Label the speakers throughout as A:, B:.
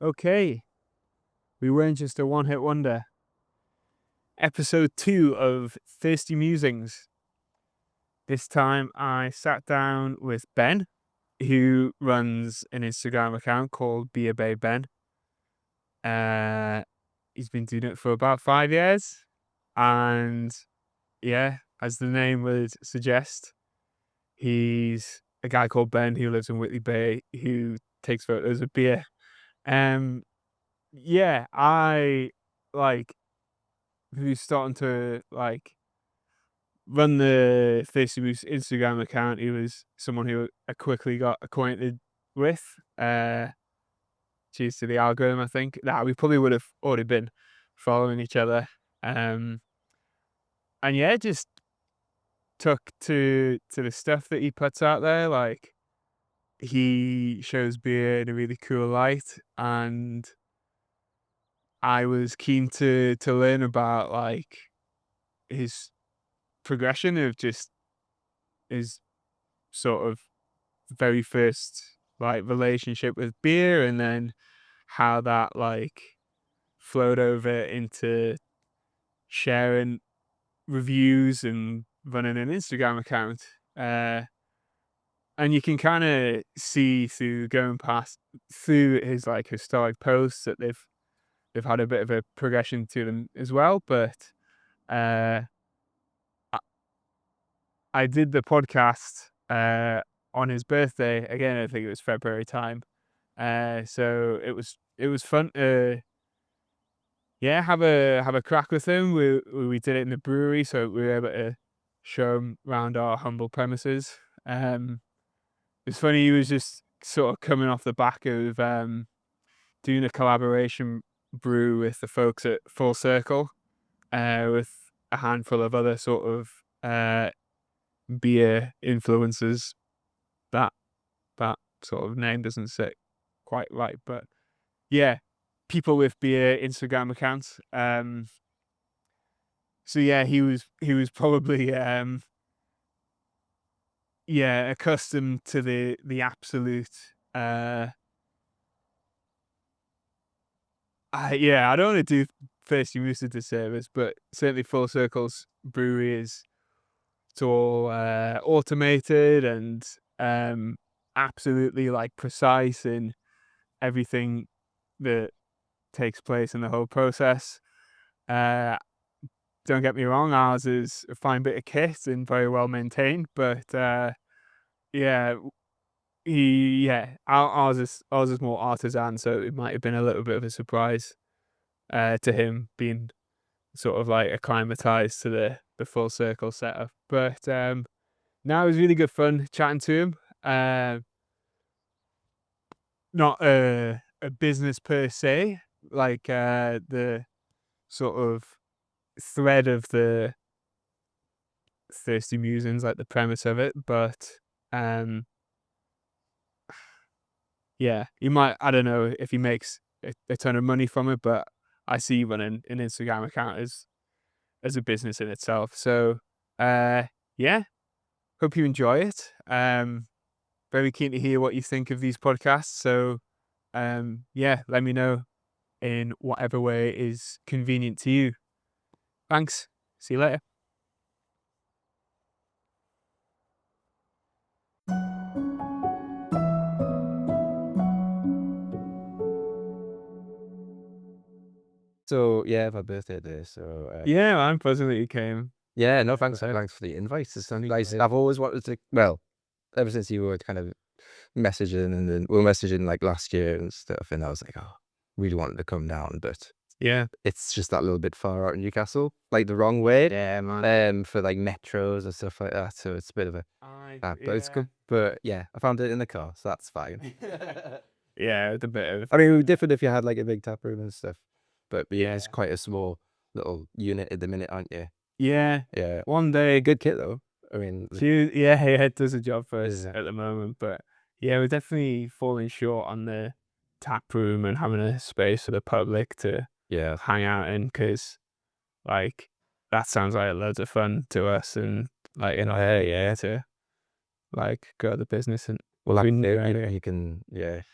A: Okay, we weren't just a one-hit wonder. Episode 2 of Thirsty Musings. This time I sat down with Ben, who runs an Instagram account called beerbayben. Uh, he's been doing it for about 5 years, and yeah, as the name would suggest, he's a guy called Ben who lives in Whitley Bay who takes photos of beer. Um, yeah, I like who's starting to run the Thirsty Moose Instagram account. He was someone who I quickly got acquainted with. Cheers to the algorithm, I think. Nah, we probably would have already been following each other. Um, and yeah, just took to the stuff that he puts out there. Like he shows beer in a really cool light, and I was keen to learn about his progression of just his sort of very first relationship with beer, and then how that flowed over into sharing reviews and running an Instagram account. And you can kind of see through going past through his historic posts that they've had a bit of a progression to them as well. But uh, I, I did the podcast on his birthday again. I think it was February time. So it was fun to have a crack with him. We did it in the brewery, so we were able to show him around our humble premises. It's funny, he was just sort of coming off the back of doing a collaboration brew with the folks at Full Circle, with a handful of other sort of beer influencers. That that sort of name doesn't sit quite right, but yeah, people with beer Instagram accounts. So yeah, he was probably accustomed to the absolute I don't want to do Thirsty Moose a disservice, but certainly Full Circle's brewery is it's all automated and absolutely precise in everything that takes place in the whole process. Uh, don't get me wrong, ours is a fine bit of kit and very well maintained, but yeah, ours is more artisan, so it might have been a little bit of a surprise to him being sort of acclimatized to the Full Circle setup. But now it was really good fun chatting to him. Not a business per se, the sort of thread of the Thirsty Musings, like the premise of it, but um yeah, you might, I don't know if he makes a ton of money from it, but I see running an Instagram account as a business in itself. So yeah, hope you enjoy it. Very keen to hear what you think of these podcasts. So yeah, let me know in whatever way is convenient to you. Thanks. See you later.
B: So yeah, my birthday day. So
A: Yeah, I'm buzzing that you came.
B: yeah, no, thanks for the invite. It's nice. I've always wanted to. Well, ever since you were kind of messaging, and then we were messaging like last year and stuff, and I was like, oh, really wanted to come down, but
A: Yeah.
B: it's just that little bit far out in Newcastle, like the wrong way.
A: Yeah, man.
B: For like metros and stuff like that. So it's a bit of a but it's
A: Yeah.
B: good. But yeah, I found it in the car, so that's fine.
A: Yeah, it's a bit of
B: I mean, it would be different if you had like a big tap room and stuff, but yeah, it's
A: yeah.
B: quite a small little unit at the minute, aren't you?
A: Yeah.
B: Yeah,
A: One day
B: good kit though. I mean,
A: yeah, it does a job for us
B: yeah.
A: at the moment, but yeah, we're definitely falling short on the tap room and having a space for the public to
B: Yeah.
A: hang out in, because like that sounds like loads of fun to us, and in our area to grow the business
B: Well, like,
A: Yeah.
B: you can,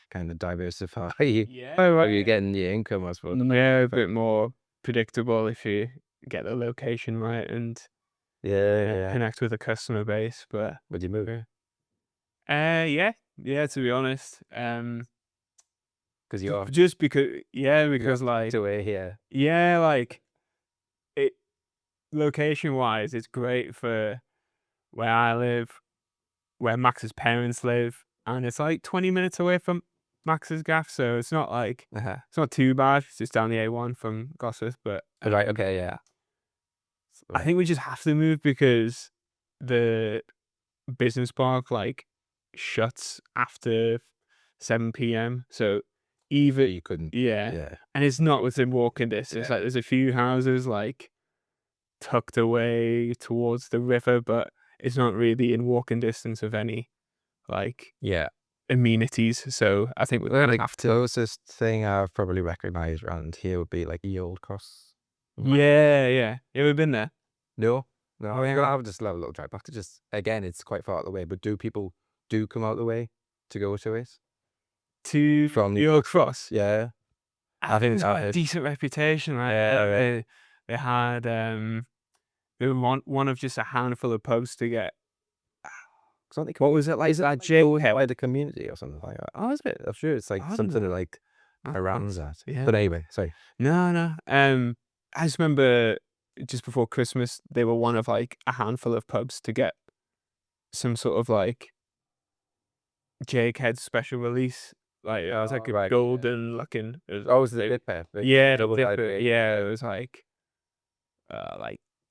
B: kind of diversify
A: Yeah,
B: how
A: right.
B: you're getting your income, I suppose.
A: Yeah, a bit more predictable if you get the location right and
B: Yeah.
A: connect with the customer base. But
B: Would you move?
A: yeah, to be honest,
B: Because you're
A: just because like
B: away here.
A: like it location wise, it's great for where I live, where Max's parents live, and it's like 20 minutes away from Max's gaff, so it's not like
B: Uh-huh.
A: it's not too bad. It's just down the A1 from Gosforth, but
B: Right. Okay. Yeah.
A: I think we just have to move because the business park like shuts after 7 p.m. So either
B: You couldn't.
A: yeah,
B: Yeah.
A: and it's not within walking distance.
B: Yeah.
A: Like there's a few houses like tucked away towards the river, but it's not really in walking distance of any like
B: Yeah.
A: amenities. So I think we
B: Like
A: have to.
B: closest thing I've probably recognised around here would be like the old cross.
A: Yeah. You ever been there?
B: No.
A: Oh, yeah.
B: I would just love a little drive back to just again. It's quite far out of the way, but do people come out of the way to go to it
A: To
B: from the
A: your cross.
B: yeah?
A: I think it's got a
B: I've
A: decent reputation. Right? They had they were one of just a handful of pubs to get.
B: something.
A: What was it like?
B: Is it like jail by the community or something like that? Oh, is it? I'm sure it's like
A: I don't
B: something
A: know.
B: like around that.
A: Yeah.
B: But anyway, sorry.
A: No. I just remember just before Christmas, they were one of like a handful of pubs to get some sort of like Jake special release. Like it was like a
B: Right.
A: golden looking. It was,
B: Oh, was it Dipper?
A: yeah,
B: Double
A: Dipper,
B: IPA.
A: yeah, it was like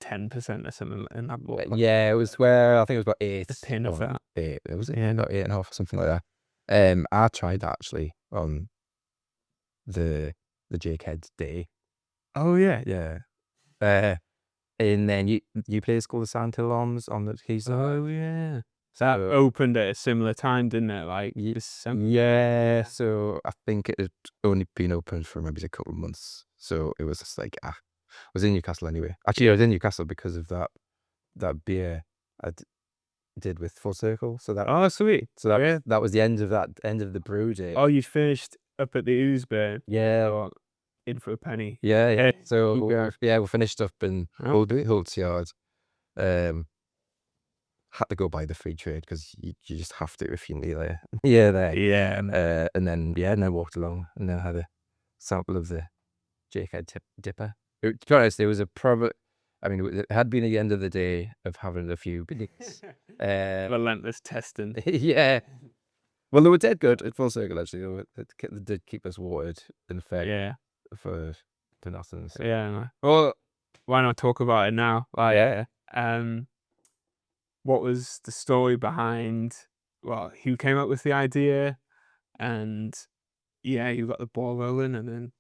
A: 10% or something, and that
B: Yeah, it was where I think it was about 8.
A: the pin of that.
B: 8. It was not 8.5 or something like that. I tried that actually on the Jakehead day.
A: Oh yeah.
B: Yeah. And then you play called the Sandhill Arms on the Quayside.
A: Oh yeah. That
B: So-
A: opened at a similar time, didn't it? Like December.
B: Yeah, so I think it had only been open for maybe a couple of months. So it was just like I was in Newcastle anyway. Actually, I was in Newcastle because of that beer I did with Full Circle. So that
A: Oh sweet.
B: that was the end of the brew day.
A: Oh, you finished up at the Oozburn.
B: Yeah.
A: Or in for a penny.
B: Yeah. So
A: Yeah.
B: we finished up in Holt's Yard. Had to go by the free trade because you just have to if you're there. Yeah, there.
A: Yeah.
B: And then walked along and then had a sample of the Jakehead Dipper. To be honest, there was a I mean, it had been the end of the day of having a few beers.
A: Relentless testing.
B: Yeah. Well, they were dead good at Full Circle actually. They did keep us watered and fed
A: Yeah.
B: for nothing. So.
A: Yeah. Well, why not talk about it now? Like,
B: Yeah.
A: what was the story behind? Well, who came up with the idea? And yeah, you got the ball rolling, and then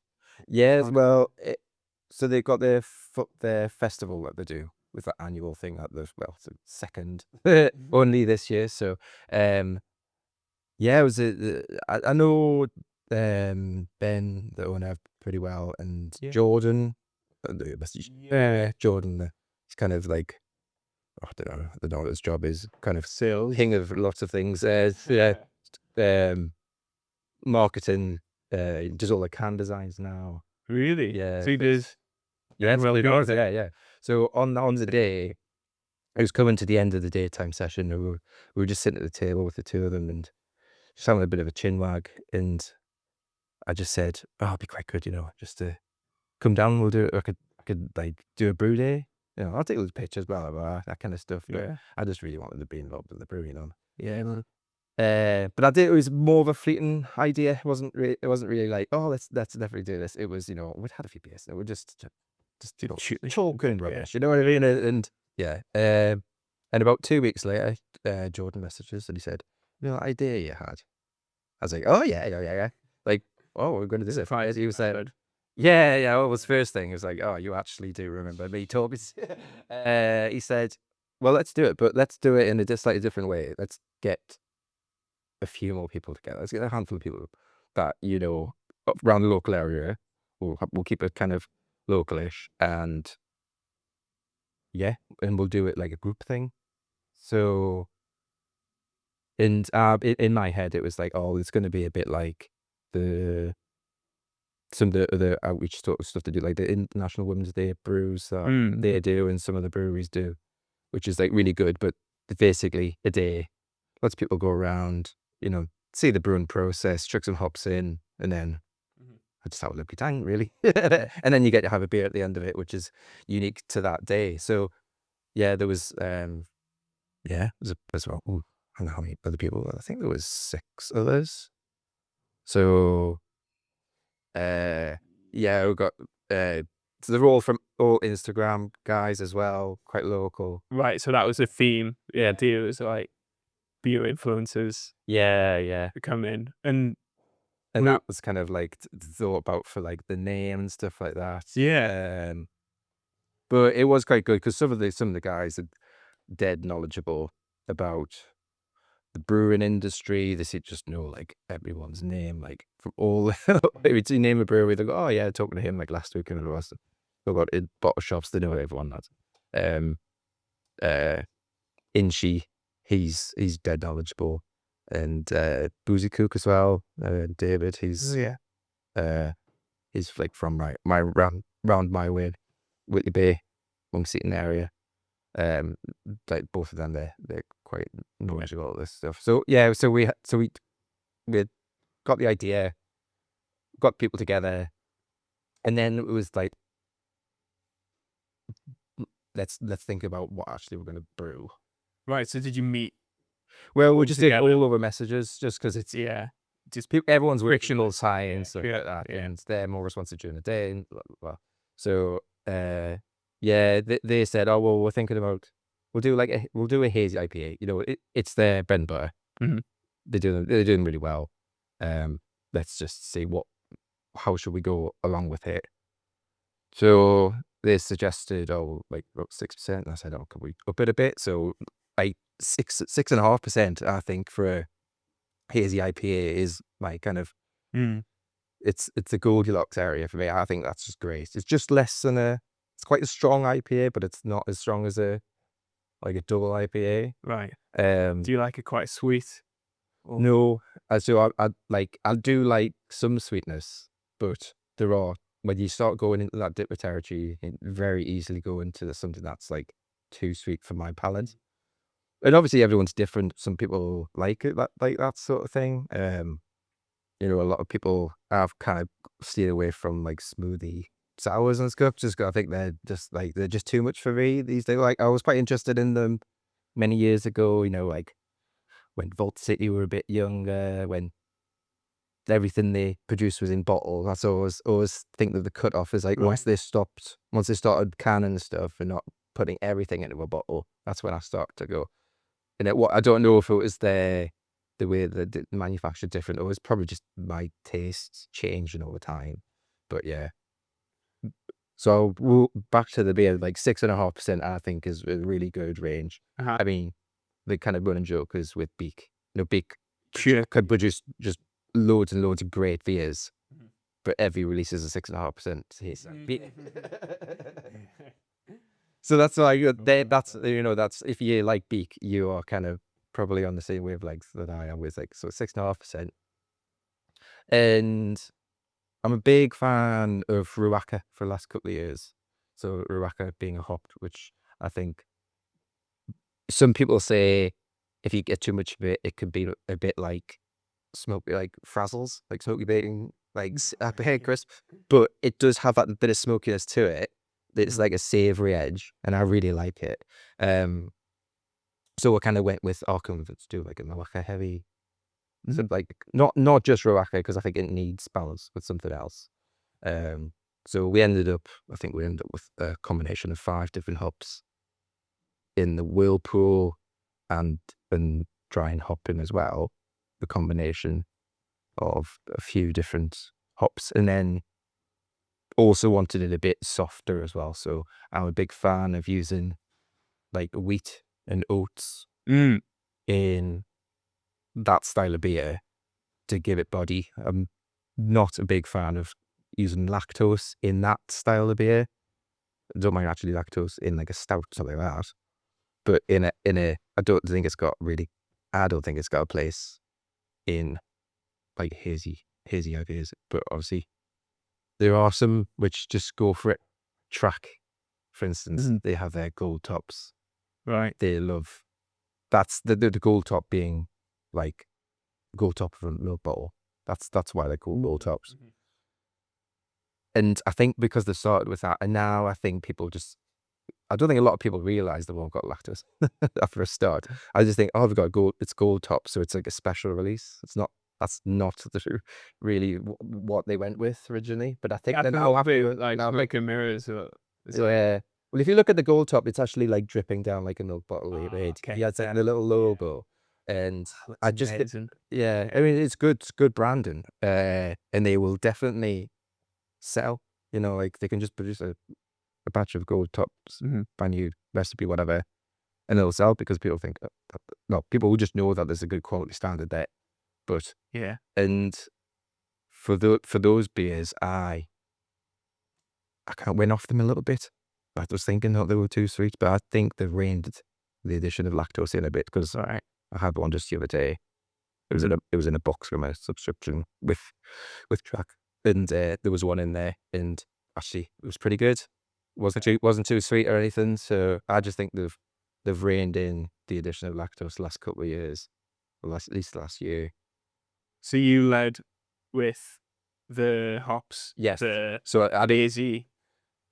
B: Yes, well, so they've got their festival that they do with that annual thing at the the second only this year. So, yeah, it was I know Ben, the owner, pretty well, and Jordan, Jordan, he's kind of like I don't know what his job is, kind of
A: sales.
B: king of lots of things. Marketing, does all the can designs now.
A: Really?
B: Yeah.
A: So he does.
B: Yeah,
A: well,
B: yeah. So on the day, it was coming to the end of the daytime session, and we were just sitting at the table with the two of them and just having a bit of a chin wag. And I just said, "Oh, it'd be quite good, just to come down. We'll do it. I could like do a brew day. I'll take those pictures, blah blah blah, that kind of stuff." But
A: Yeah.
B: I just really wanted to be involved in the brewing on.
A: Yeah, man.
B: But I did. It was more of a fleeting idea. It wasn't really like, oh, let's definitely do this. It was, we'd had a few beers. We're just talking rubbish. You know what I mean? And yeah. And about 2 weeks later, Jordan messages and he said, idea you had. I was like, oh yeah. Like, oh, we're going to do it. He was like, yeah. What was the first thing? He was like, oh, you actually do remember me. He told me. He said, well, let's do it, but let's do it in a slightly different way. Let's get a few more people together. Let's get a handful of people that around the local area. We'll keep it kind of localish, and we'll do it like a group thing. So And in my head, it was like, oh, it's going to be a bit like some of the other outreach stuff to do, like the International Women's Day brews that they do and some of the breweries do, which is like really good. But basically, a day lets people go around, see the brewing process, chuck some hops in, and then I just have a lovely time, really. And then you get to have a beer at the end of it, which is unique to that day. So yeah, there was as well. Ooh, I don't know how many other people. I think there was 6 others. So we got so they're all Instagram guys as well, quite local.
A: Right, so that was a theme. The idea was like beer influencers
B: Yeah.
A: to come in, and
B: that was kind of like thought about for like the name and stuff like that.
A: Yeah.
B: But it was quite good because some of the guys are dead knowledgeable about the brewing industry. They just know like everyone's name, like from all. If you name a brewery, they go, "Oh yeah, talking to him like last week," and it was about in bottle shops. They know everyone that. Inshi, he's dead knowledgeable, and Boozy Cook as well. David, he's like from my round my way, Whitley Bay, Monk Seaton area. Like both of them, they're quite knowledgeable about this stuff. So yeah, so we got the idea, got people together, and then it was like, let's think about what actually we're going to brew.
A: Right, so did you meet?
B: Well, we just did all over messages, just because it's
A: just
B: everyone's frictional tie and stuff
A: Yeah,
B: like that,
A: yeah.
B: and they're more responsive during the day and blah blah blah. So they said, oh well, we're thinking about we'll do a hazy IPA. It's their bread and butter.
A: Mhm.
B: They're doing really well. Let's just see how should we go along with it. So they suggested, like about 6%. And I said, oh, can we up it a bit? So like 6.5%, I think, for a hazy IPA is my kind of it's a Goldilocks area for me. I think that's just great. It's just less than it's quite a strong IPA, but it's not as strong as a double IPA.
A: Right. Do you like it quite sweet?
B: No, so I do like some sweetness, but there are, when you start going into that dipper territory, you can very easily go into something that's like too sweet for my palate. And obviously everyone's different. Some people like it like that sort of thing. A lot of people have kind of steered away from like smoothie sours and stuff. I think they're just too much for me these days. Like I was quite interested in them many years ago. Like when Vault City were a bit younger, when everything they produced was in bottles. That's always think that the cutoff is like once they started canning stuff and not putting everything into a bottle, that's when I start to go. And I don't know if it was the way that the manufactured different, or it's probably just my tastes changing over time. But yeah. So back to the beer, like 6.5%, I think is a really good range. I mean, the kind of running joke is with Beak. Beak could produce just loads and loads of great beers, but every release is a 6.5% taste. So that's like that's if you like Beak, you are kind of probably on the same wavelength that I am with, like, so 6.5%. And I'm a big fan of Ruaka for the last couple of years. So Ruaka being a hop, which I think some people say if you get too much of it, it could be a bit like smoky, like frazzles, like smoky bacon, like apple crisp. But it does have that bit of smokiness to it. It's like a savory edge, and I really like it. So I kind of went with Arkham to do like a Ruaka heavy. So like not just Ruaka, because I think it needs balance with something else. So we ended up with a combination of 5 different hops in the whirlpool and dry and hopping as well. The combination of a few different hops, and then also wanted it a bit softer as well. So I'm a big fan of using like wheat and oats in that style of beer to give it body. I'm not a big fan of using lactose in that style of beer. I don't mind actually lactose in like a stout, something like that. But in a, I don't think it's got really I don't think it's got a place in like hazy IPAs, but obviously there are some which just go for it. Track, for instance, they have their gold tops.
A: Right.
B: They love that's the gold top being like gold top of a milk bottle. That's why they're called gold tops. And I think because they started with that, and now I think people just, I don't think a lot of people realize they won't got lactose after a start. I just think, oh, we've got gold, it's gold top, so it's like a special release. It's not, that's not really what they went with originally. But I think then
A: now like smoke and mirrors.
B: yeah. Well, if you look at the gold top, it's actually like dripping down like a milk bottle.
A: Okay.
B: He has a little logo, and I just,
A: amazing.
B: yeah, I mean, it's good branding, and they will definitely sell. You know, like they can just produce a batch of gold tops, brand new recipe, whatever, and it'll sell because people think, no, people will just know that there's a good quality standard there. But
A: yeah,
B: and for those beers, I can't win off them a little bit. I was thinking that they were too sweet, but I think they've reined the addition of lactose in a bit because I had one just the other day. It was in a box from a subscription with Track, and there was one in there, and actually it was pretty good. Wasn't too sweet or anything. So I just think they've reined in the addition of lactose the last couple of years, or at least last year.
A: So you led with the hops,
B: Yes.
A: So I easy,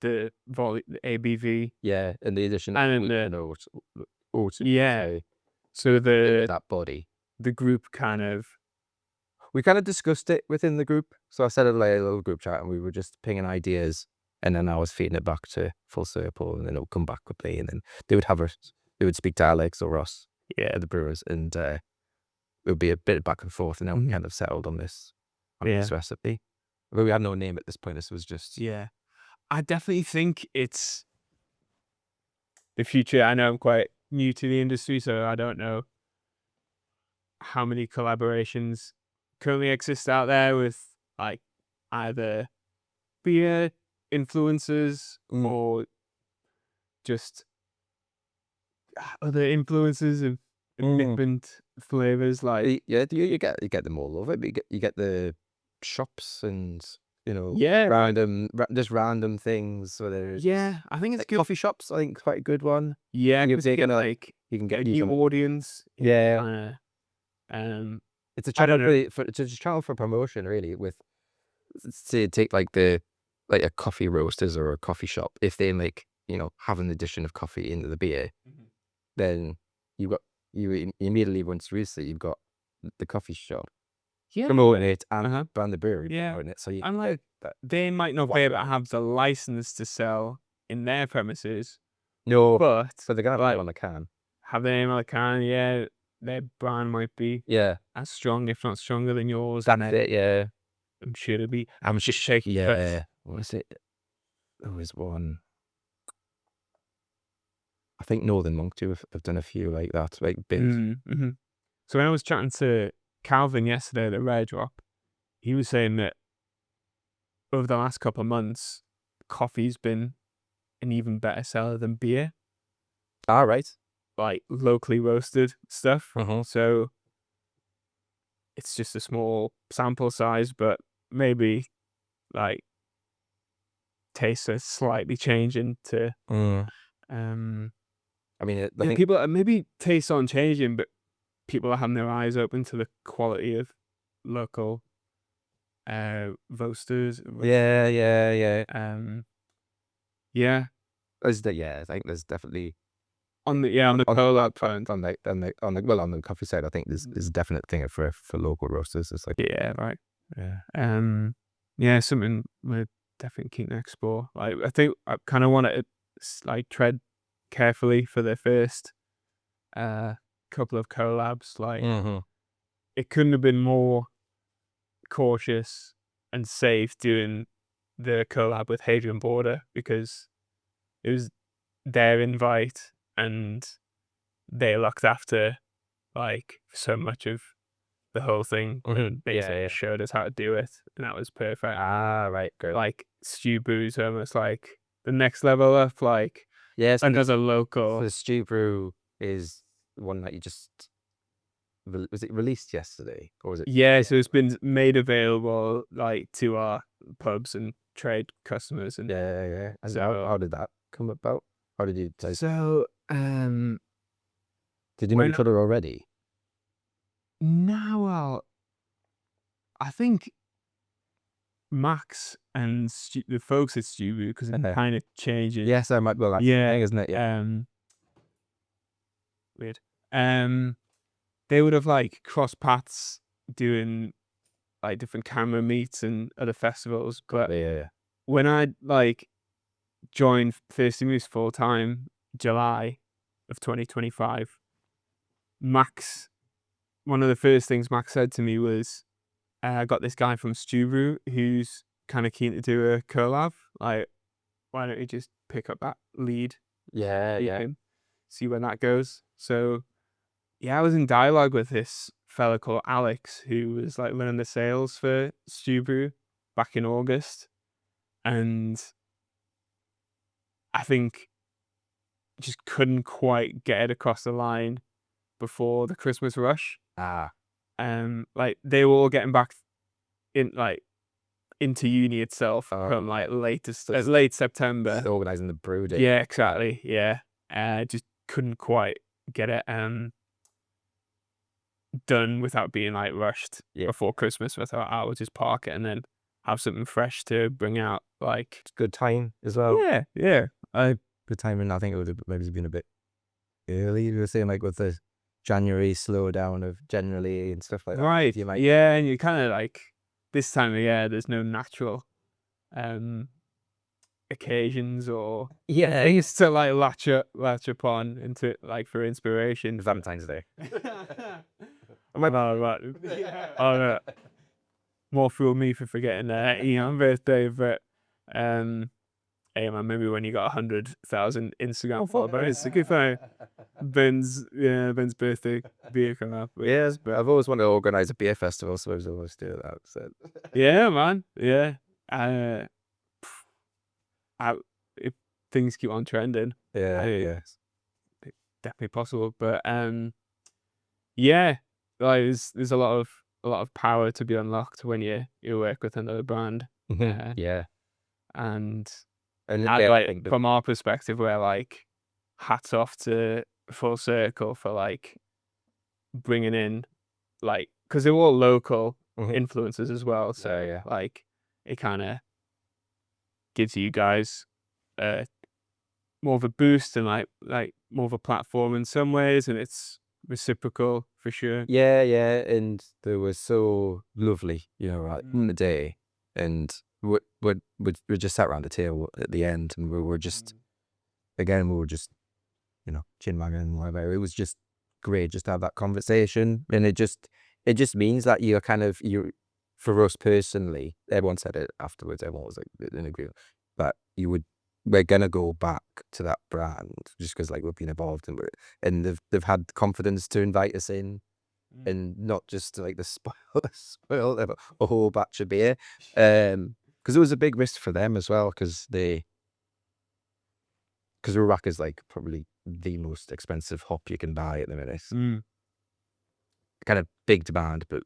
A: the ABV,
B: yeah, and the addition
A: and
B: of oat,
A: yeah. So
B: that body.
A: The group
B: We kind of discussed it within the group. So I said it like a little group chat, and we were just pinging ideas, and then I was feeding it back to Full Circle, and then it would come back quickly, and then they would speak to Alex or Ross, the brewers, and it would be a bit back and forth, and then we kind of settled on this recipe. But we had no name at this point. This was just
A: I definitely think it's the future. I know I'm quite new to the industry, so I don't know how many collaborations currently exist out there with like either beer influencers or just other influences of different flavors. Like
B: you get them all over. But you get the shops and random things. Whether
A: I think it's
B: like
A: good.
B: Coffee shops, I think, quite a good one.
A: Yeah,
B: because
A: you can get a new audience.
B: Yeah. It's a channel it's a channel for promotion, really. With, say, take like a coffee roasters or a coffee shop. If they have an addition of coffee into the beer, then you immediately, once recently, you've got the coffee shop promoting it and the brewery promoting it. So
A: I'm like, they might not be able to have the license to sell in their premises.
B: No,
A: but
B: they're gonna have it on the can.
A: Have the name on the can, yeah. Their brand might be as strong, if not stronger, than yours.
B: That's it, yeah.
A: I'm sure it'll be. I'm just shaking.
B: Yeah. What is it? There was one. I think Northern Monk too have done a few like that, like bits.
A: So when I was chatting to Calvin yesterday at the Rare Drop, he was saying that over the last couple of months, coffee's been an even better seller than beer.
B: All right.
A: Like locally roasted stuff. So it's just a small sample size, but maybe like tastes are slightly changing to
B: I mean, I think
A: people maybe tastes aren't changing, but people are having their eyes open to the quality of local roasters.
B: Yeah. I think there's definitely
A: on the collab front,
B: on the coffee side, I think there's a definite thing for local roasters. It's like
A: something we're definitely keen to explore. Like I think I kind of want to like tread carefully for the first couple of collabs. Like it couldn't have been more cautious and safe doing the collab with Hadrian Border, because it was their invite and they looked after like so much of the whole thing. They showed us how to do it, and that was perfect.
B: Right, good.
A: Like Stew Brew's almost like the next level up. Like another local.
B: The Stew Brew is one that you just was it released yesterday or was it?
A: Yeah, so it's been made available like to our pubs and trade customers, and
B: Yeah. And
A: So-
B: how did that come about? How did you taste?
A: so
B: Did you know
A: when
B: each other already?
A: now I think Max and the folks at Stu, because it kind of changes.
B: Yes, I might. Well, that's
A: Yeah,
B: the thing, isn't it? Yeah.
A: Weird. They would have like crossed paths doing like different camera meets and other festivals, but
B: Yeah.
A: when I like joined Thirsty Moose full time July of 2025, Max, one of the first things Max said to me was, I got this guy from Stubru who's kind of keen to do a collab. Like, why don't you just pick up that lead?
B: Yeah.
A: Him, see where that goes. So, yeah, I was in dialogue with this fella called Alex, who was like running the sales for Stubru back in August. And I think just couldn't quite get it across the line before the Christmas rush. Like they were all getting back in like into uni itself from like late September.
B: Organising the brew day.
A: Yeah, exactly. Yeah, just couldn't quite get it done without being like rushed before Christmas. So I thought I would just park it and then have something fresh to bring out. Like
B: It's good time as well.
A: Yeah.
B: Good timing. I think it would have maybe been a bit early. You were saying like with the January slowdown of generally and stuff like that.
A: Right.
B: You might.
A: Yeah, and you kind of like this time of year. There's no natural occasions or things to like latch upon into it, like for inspiration.
B: Valentine's Day.
A: Oh no. More fool me for forgetting birthday, but hey man, maybe when you got 100,000 Instagram followers, it's a good thing. Ben's birthday beer come up.
B: Yes, but I've always wanted to organise a beer festival, so I was always do that. So.
A: Yeah, man. Yeah. If things keep on trending,
B: Yes.
A: definitely possible. But yeah, like there's a lot of power to be unlocked when you work with another brand. And like from our perspective, we're like hats off to Full Circle for like bringing in like, because they're all local influencers as well. So like it kind of gives you guys more of a boost and like more of a platform in some ways, and it's reciprocal for sure.
B: Yeah, and they were so lovely, right in the day, and we just sat around the table at the end, and we were just chin wagging and whatever. It was just great just to have that conversation, and it just means that you're kind of for us personally. Everyone said it afterwards. Everyone was like in agreement that we're gonna go back to that brand just because like we've been involved and they've had confidence to invite us in, and not just like the spoil a whole batch of beer, because it was a big risk for them as well, because Iraq is like probably the most expensive hop you can buy at the minute. Kind of big demand, but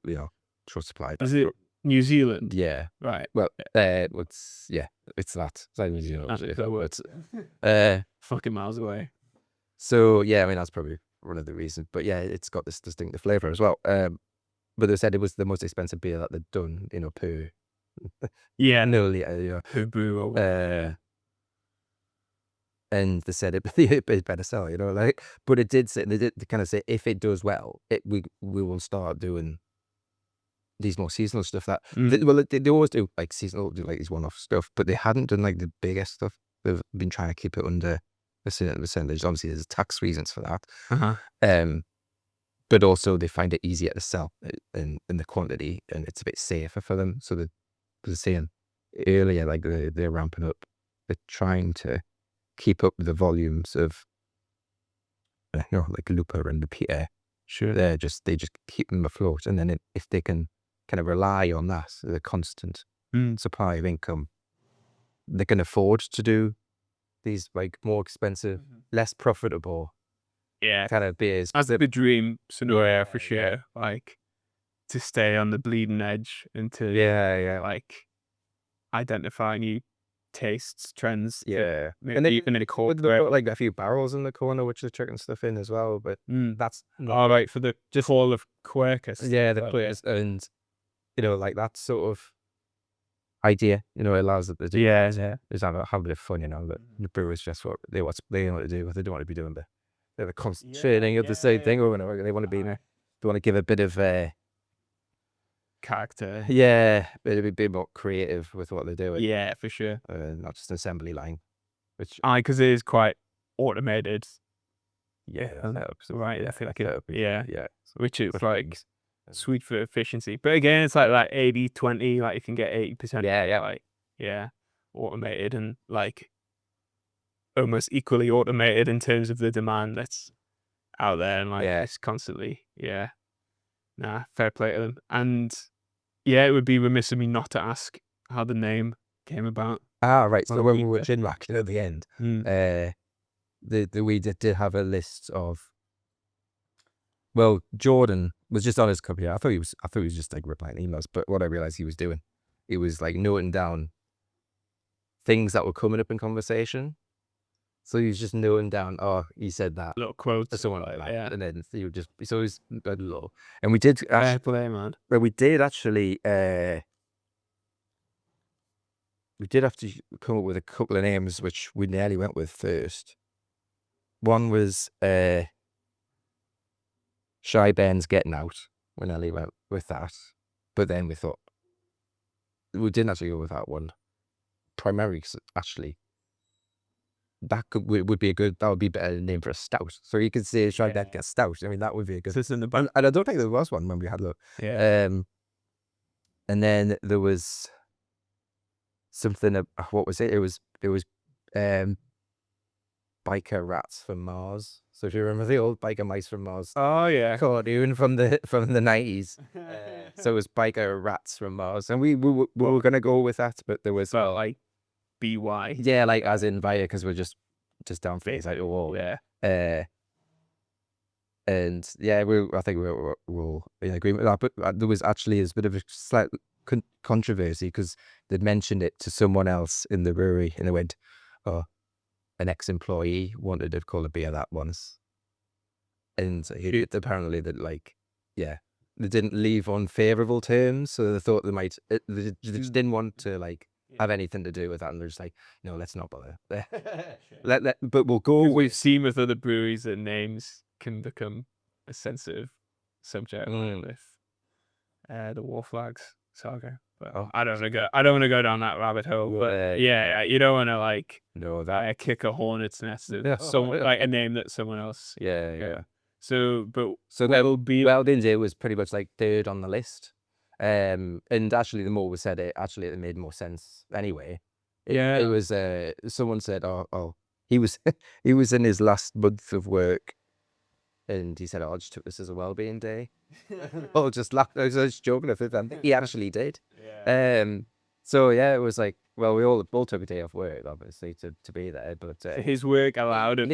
B: short supply.
A: Is it New Zealand?
B: Yeah.
A: Right.
B: Well, it's that. It's like New Zealand.
A: Fucking miles away.
B: So yeah, I mean that's probably one of the reasons. But yeah, it's got this distinctive flavor as well. But they said it was the most expensive beer that they'd done, per.
A: Per brew.
B: And they said it better sell, like. But it did say, they did kind of say, if it does well, we will start doing these more seasonal stuff. That they always do like seasonal, do like these one-off stuff, but they hadn't done like the biggest stuff. They've been trying to keep it under a certain percentage. Obviously, there's tax reasons for that. But also they find it easier to sell in the quantity, and it's a bit safer for them. So they're saying earlier, like they're ramping up. They're trying to keep up with the volumes of like Looper and the Peter.
A: Sure.
B: They just keep them afloat, and then if they can kind of rely on that, the constant supply of income, they can afford to do these like more expensive, less profitable
A: Yeah,
B: kind of beers.
A: that's the dream scenario for sure. Like to stay on the bleeding edge and to
B: Yeah.
A: like identify new tastes, trends.
B: Yeah.
A: Maybe
B: And then
A: even in a
B: they've got like a few barrels in the corner, which they're chucking stuff in as well. But that's not
A: all right for the hall of Quakers.
B: yeah, the players and like that sort of idea, it allows them to do
A: Yeah.
B: is have a bit of fun, but the brewers just what they want to do, what they don't want to be doing the constant training of the same thing or whatever. They want to be there. They want to give a bit of
A: Character.
B: a bit more creative with what they're doing.
A: Yeah, for sure.
B: Not just an assembly line. Which
A: because it is quite automated.
B: yeah,
A: Right. I feel like
B: yeah.
A: which is
B: With
A: like
B: things.
A: sweet for efficiency. But again, it's like 80-20, like you can get 80%.
B: Yeah.
A: Like, automated and like almost equally automated in terms of the demand that's out there and like it's constantly, fair play to them. And it would be remiss of me not to ask how the name came about.
B: Right. So when we were gin racking at the end, we did have a list of. Well, Jordan was just on his computer. I thought he was just like replying emails, but what I realized he was doing, he was like noting down things that were coming up in conversation. So he was just noting down, he said that.
A: Little quotes.
B: Or someone like that.
A: Yeah.
B: And then he would just, so he's a little. And we did
A: Fair play, man.
B: But we did actually, we did have to come up with a couple of names, which we nearly went with first. One was Shy Ben's Getting Out. We nearly went with that. But then we thought, we didn't actually go with that one. Primarily, actually, that would be that would be a better name for a stout. So you could say Shy Ben Gets Stout. I mean, that would be a good. And I don't think there was one when we had a look.
A: Yeah.
B: And then there was something. What was it? It was Biker Rats from Mars. So if you remember the old Biker Mice from Mars, cartoon from the 90s. So it was Biker Rats from Mars, and we were gonna go with that, but there was
A: like BY.
B: Yeah, like as in via, because we're just down face out the wall.
A: Yeah.
B: And I think we're all in agreement with that. But there was actually a bit of a slight controversy because they'd mentioned it to someone else in the brewery, and they went, "Oh, an ex-employee wanted to call a beer that once," and apparently that they didn't leave on favourable terms, so they thought they just didn't want to have anything to do with that, and they're just like, no, let's not bother. But we'll go.
A: We've seen with other breweries that names can become a sensitive subject with the War Flags saga. But I don't want to go down that rabbit hole. But you don't want to kick a hornet's nest of someone like a name that someone else.
B: Yeah.
A: So that'll be
B: Welding Day was pretty much like third on the list. And actually, the more we said it, it made more sense anyway. It was someone said, "Oh, he was he was in his last month of work, and he said, I just took this as a Wellbeing Day." Just laughed. I was just joking with it, and he actually did. So it was like, well, we all took a day off work, obviously, to be there, but
A: his work allowed him.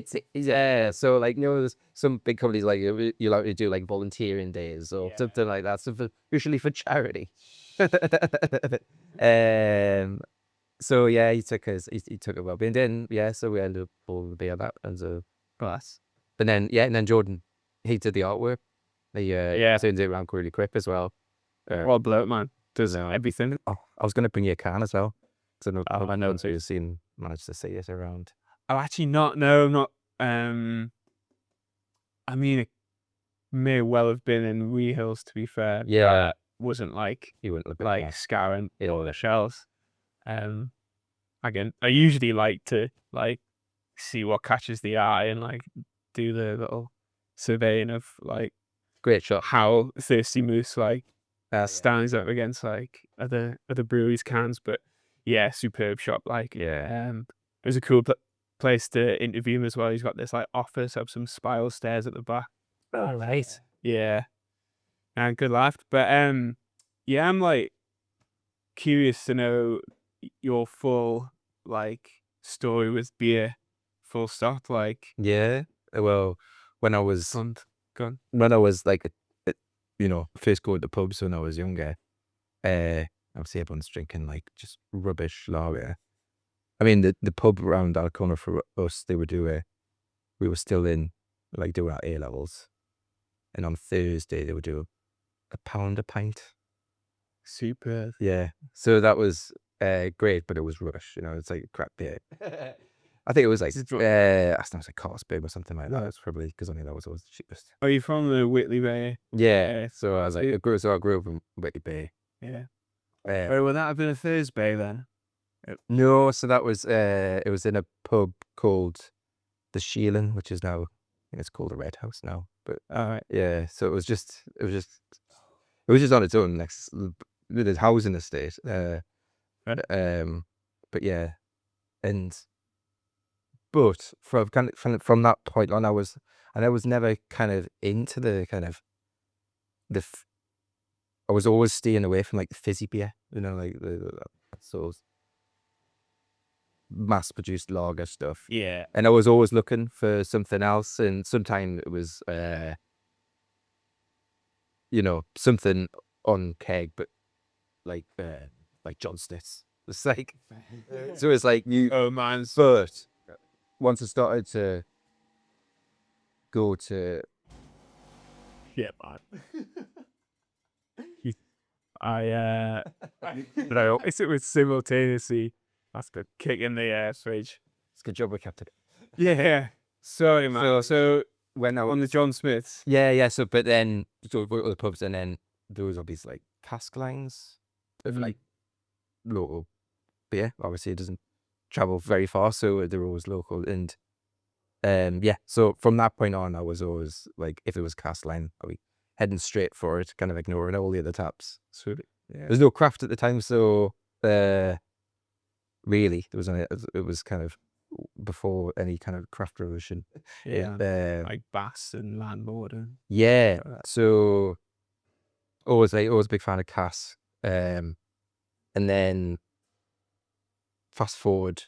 B: So there's some big companies like you like to do like volunteering days or something like that, usually for charity. So he took a Wellbeing Day, so we ended up all the beer that as a glass. But then and then Jordan, he did the artwork. He turned it around really quick as well.
A: Well, bloat man does everything.
B: I was going to bring you a can as well. So I know so you've managed to see it around.
A: Oh, actually not. No, not. I mean, it may well have been in Wee Hills, to be fair.
B: Yeah,
A: wasn't
B: you wouldn't look
A: like scouring all the shelves. Again, I usually like to see what catches the eye and do the little surveying of
B: great shot
A: how Thirsty Moose stands up against other breweries' cans. But superb shop. It was a cool place to interview him as well. He's got this office up some spiral stairs at the back.
B: Oh, right.
A: Yeah, and good laugh. But I'm curious to know your full story with beer. Full stop.
B: Well, when I was
A: Gone.
B: when I was like first going to pubs when I was younger, obviously everyone's drinking like just rubbish lager. I mean the pub around our corner for us, we were still in like doing our A levels, and on Thursday they would do a pound a pint.
A: Super.
B: Yeah, so that was great, but it was rubbish. It's like crap beer. I think it was like I think it was like Carlsberg or something like that. It's probably because I think that was always the cheapest.
A: Are you from the Whitley Bay?
B: Yeah, so I was like, I grew up in Whitley Bay.
A: Yeah.
B: Yeah.
A: Well, would that have been a Thursday then?
B: No, so that was it was in a pub called the Sheelan, which is now I think it's called the Red House now. But
A: All right.
B: yeah, so it was just on its own next with a housing estate.
A: Right.
B: But yeah, but from that point on, I was never kind of into the kind of I was always staying away from like the fizzy beer, like the sort of mass produced lager stuff.
A: Yeah.
B: And I was always looking for something else, and sometimes it was something on keg, but like John Smith's. It's like so it's like you.
A: Oh, mine's.
B: But once I started to go to
A: Yeah, man. But I always it was simultaneously. That's the kick in the fridge.
B: it's a good job we kept it.
A: Yeah. Sorry, man. So
B: When I
A: on the John Smiths.
B: yeah, so but then so we went to the pubs, and then there was all these like cask lines of like local beer. Obviously it doesn't travel very far, so they're always local. And yeah, so from that point on I was always like, if it was cask line, I'll be heading straight for it, kind of ignoring all the other taps. So
A: Yeah.
B: there's no craft at the time, so really it was kind of before any kind of craft revolution.
A: Yeah. Like Bass and Landlord. And
B: Yeah,
A: like that.
B: so always a big fan of cask. And then fast forward,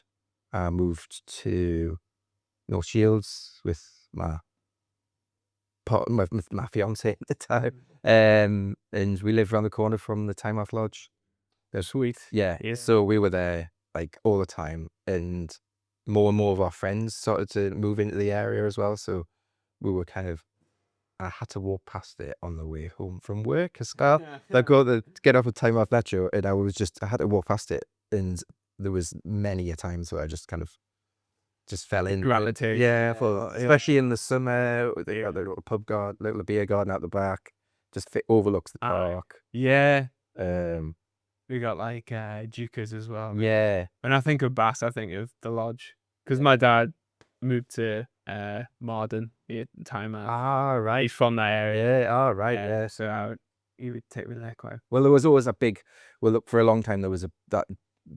B: I moved to North Shields with my fiance at the time. And we lived around the corner from the Time Off Lodge.
A: Sweet.
B: Yeah.
A: Yeah.
B: So we were there like all the time, and more of our friends started to move into the area as well. So we were I had to walk past it on the way home from work as well. I got to get off a Time Off Metro, and I had to walk past it, and there was many a times where I just kind of fell in.
A: Gravitate.
B: Yeah, especially in the summer, they got the little little beer garden out the back, just overlooks the park.
A: Yeah.
B: Um,
A: We got like Dukas as well.
B: yeah,
A: When I think of Bass, I think of the lodge, because my dad moved to Marden at the time.
B: right.
A: He's from that area.
B: Yeah, right. Yeah.
A: So he would take me there quite.
B: Well, there was always a big. Well, look, for a long time there was that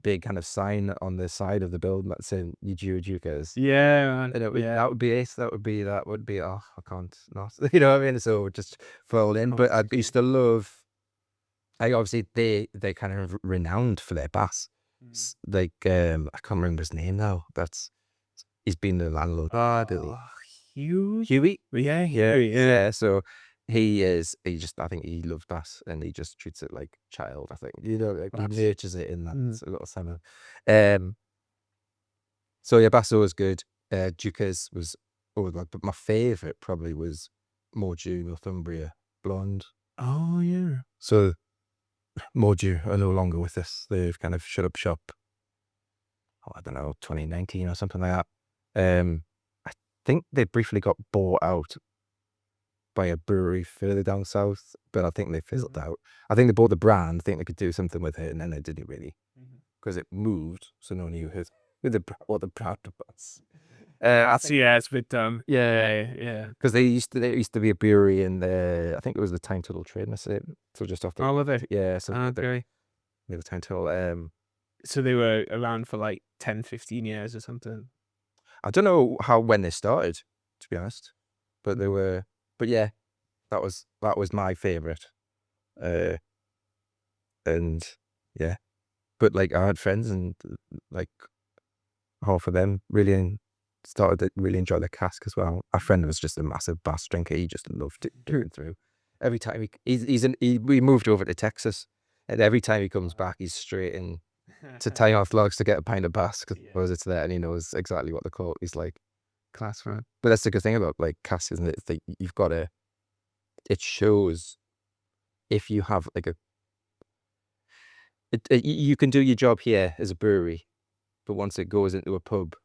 B: big kind of sign on the side of the building that said Dukas.
A: Yeah, man.
B: And that would be ace. That would be oh, I can't not. You know what I mean? So just fell in. But I used to love. Obviously they kind of renowned for their Bass. Like I can't remember his name now. He's been the landlord. Huey. Yeah. So I think he loves Bass, and he just treats it like child. I think he nurtures it in that little salmon. So yeah, Bass was good. Dukas was always good, but my favourite probably was Mordew Northumbria Blonde.
A: Oh yeah.
B: So Mordew are no longer with us. They've kind of shut up shop. I don't know, 2019 or something like that. I think they briefly got bought out by a brewery further down south, but I think they fizzled out. I think they bought the brand, think they could do something with it, and then they didn't really, because it moved, so no one knew who the brand was.
A: Yeah, it's a bit dumb.
B: Yeah. Because they used to be a brewery in I think it was the Time Tunnel Trading Estate, so just off the.
A: Oh, were they?
B: Yeah, so
A: Okay.
B: the Time Tunnel.
A: So they were around for like 10, 15 years or something.
B: I don't know when they started, to be honest, but they were. But yeah, that was my favorite. And yeah, but like I had friends, and like half of them really started to really enjoy the cask as well. Our friend was just a massive Bass drinker. He just loved it through. Every time we moved over to Texas, and every time he comes back, he's straight in to tie off logs to get a pint of Bass because it's there, and he knows exactly what the quality's like. Class, man. But that's the good thing about like cask, isn't it? It's like you've got to. It shows if you have like you can do your job here as a brewery, but once it goes into a pub,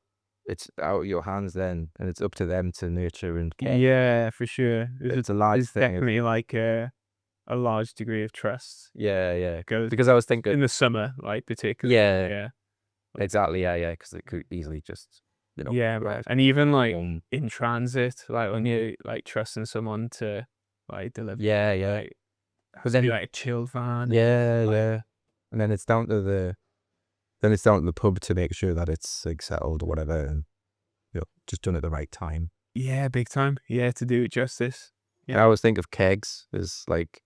B: it's out of your hands then, and it's up to them to nurture and care.
A: Yeah, for sure.
B: It's a large
A: It's
B: thing.
A: definitely like a large degree of trust.
B: Yeah.
A: Goes
B: Because I was thinking
A: in the summer, like particularly.
B: Yeah. Exactly. Yeah. Because it could easily just
A: Yeah, right. And even like in transit, like when you like trusting someone to like deliver.
B: Yeah.
A: Like, but then like a chilled van.
B: Yeah. And then it's down to the pub to make sure that it's like settled or whatever, and just done at the right time.
A: Yeah, big time. Yeah, to do it justice.
B: Yeah. I always think of kegs as like,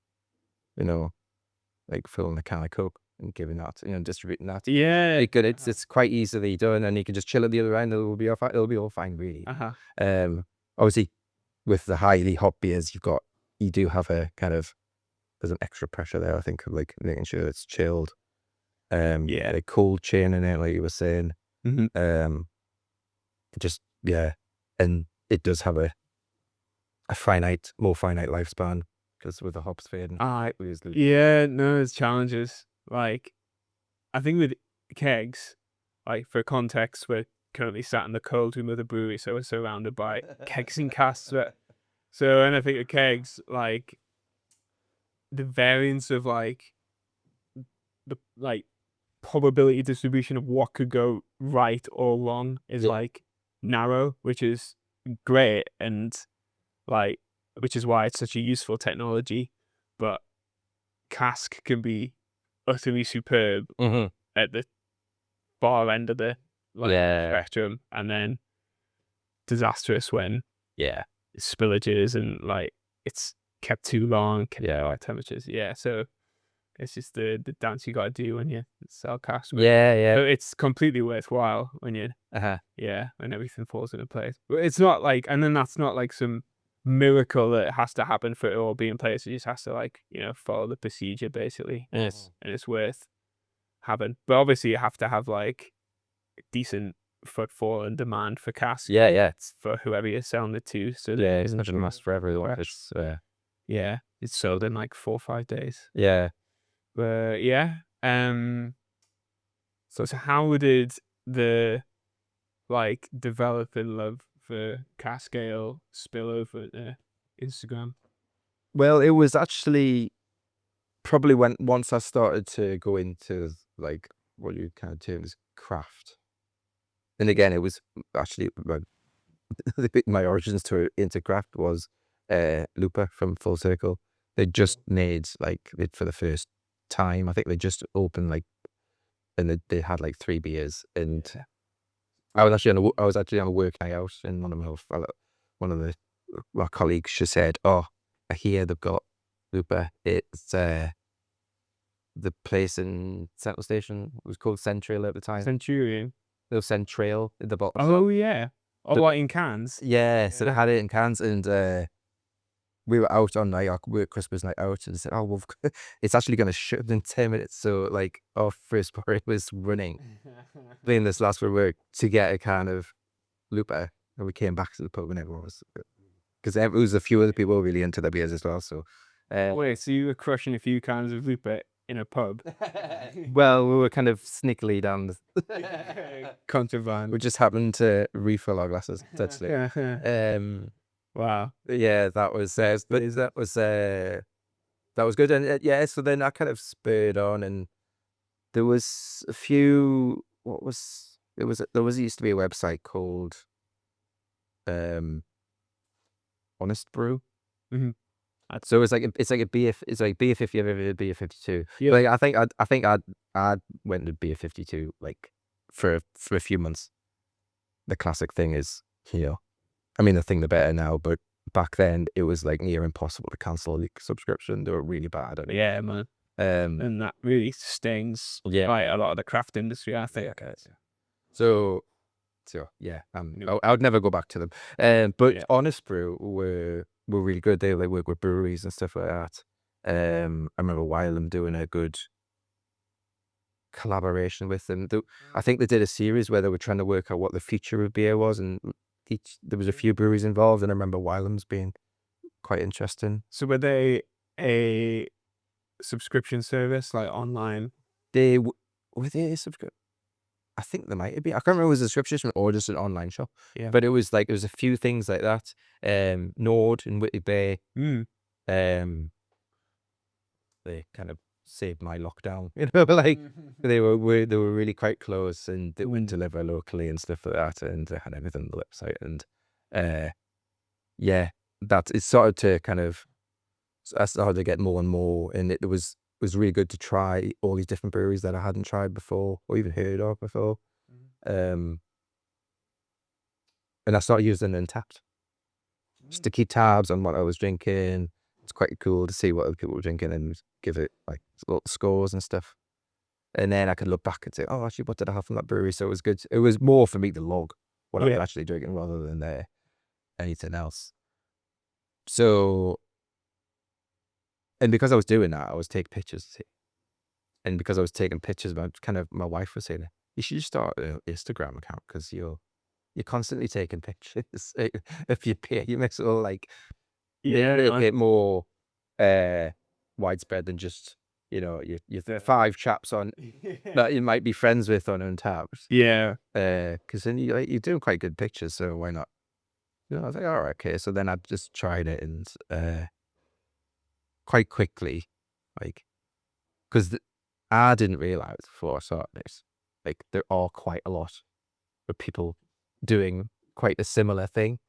B: like filling a can of Coke and giving that, distributing that.
A: Yeah,
B: it's quite easily done, and you can just chill at the other end. It'll be all fine, really. Obviously, with the highly hop beers, you do have a kind of, there's an extra pressure there, I think, of like making sure it's chilled. A cold chain in it, like you were saying. And it does have a more finite lifespan because with the hops fading.
A: Yeah, no, there's challenges. Like, I think with kegs, like for context, we're currently sat in the cold room of the brewery, so we're surrounded by kegs and casks. So when I think of kegs, like the variance of like the probability distribution of what could go right or wrong is like narrow, which is great, and like which is why it's such a useful technology. But cask can be utterly superb at the far end of the spectrum, and then disastrous when spillages and like it's kept too long, high temperatures. So it's just the dance you got to do when you sell cask. So it's completely worthwhile when you when everything falls into place. But it's not like, and then that's not like some miracle that has to happen for it all be in place. It just has to like follow the procedure basically.
B: Yes.
A: And it's worth having. But obviously you have to have like decent footfall and demand for cask.
B: It's
A: for whoever you're selling it to. So
B: it's not gonna last forever.
A: It's sold in like 4 or 5 days. But so how did the like developing love for cask ale spill over to Instagram?
B: Well, it was actually probably once I started to go into like what you kind of term as craft. And again, it was actually my origins into craft was Looper from Full Circle. They just made like it for the first time. I think they just opened like, and they had like 3 beers, and I was actually on a work night out, and one of my colleagues just said, "Oh, I hear they've got Looper. It's the place in Central Station. It was called Centrail at the time.
A: Centurion.
B: There was Centrail at the bottom.
A: Oh yeah. What, in cans?
B: Yeah, so they had it in cans, and we were out on like our work Christmas night out, and said, "Oh, well, it's actually going to shut in 10 minutes." So like our first party was running, playing this last for work to get a can of Looper, and we came back to the pub and everyone was, because it was a few other people really into the beers as well. So
A: wait, so you were crushing a few cans of Looper in a pub?
B: Well, we were kind of sneakily down the
A: Contraband.
B: We just happened to refill our glasses. That's it.
A: Wow.
B: Yeah, that was good, and so then I kind of spurred on, and there was a few. There used to be a website called Honest Brew. So it's like a beer. It's like beer 50 over beer 52.
A: Yeah.
B: Like I think I went to beer 52 like for a few months. The classic thing is, I mean, the better now, but back then it was like near impossible to cancel the subscription. They were really bad at it.
A: Yeah, man. And that really stings like a lot of the craft industry, I think.
B: So So yeah,
A: No.
B: I would never go back to them. But
A: Yeah.
B: Honest Brew were really good. They work with breweries and stuff like that. I remember Wylam doing a good collaboration with them. I think they did a series where they were trying to work out what the future of beer was, and there was a few breweries involved, and I remember Wylam's being quite interesting.
A: So were they a subscription service, like online?
B: They were they a subscription? I think they might be. I can't remember if it was a subscription or just an online shop.
A: Yeah.
B: But it was like, it was a few things like that. Nord and Whitley Bay,
A: Mm.
B: they kind of saved my lockdown. You know, like they were really quite close, and they would deliver locally and stuff like that, and they had everything on the website. And yeah, that it started to kind of, I started to get more and more, and it was really good to try all these different breweries that I hadn't tried before or even heard of before. And I started using Untapped just to keep tabs on what I was drinking. It's quite cool to see what other people were drinking and give it like little scores and stuff. And then I could look back and say, oh, actually, what did I have from that brewery? So it was good. It was more for me to log what I was actually drinking rather than anything else. So, and because I was doing that, I was taking pictures. And because I was taking pictures, my wife was saying, you should just start an Instagram account because you're constantly taking pictures. If you pay, you make it all like a little bit more widespread than just, your 5 chaps on that you might be friends with on Untapped.
A: Yeah.
B: Because then you're doing quite good pictures, so why not? I was like, all right, okay. So then I just tried it, and quite quickly, like, because I didn't realize before I started this, like, there are quite a lot of people doing quite a similar thing.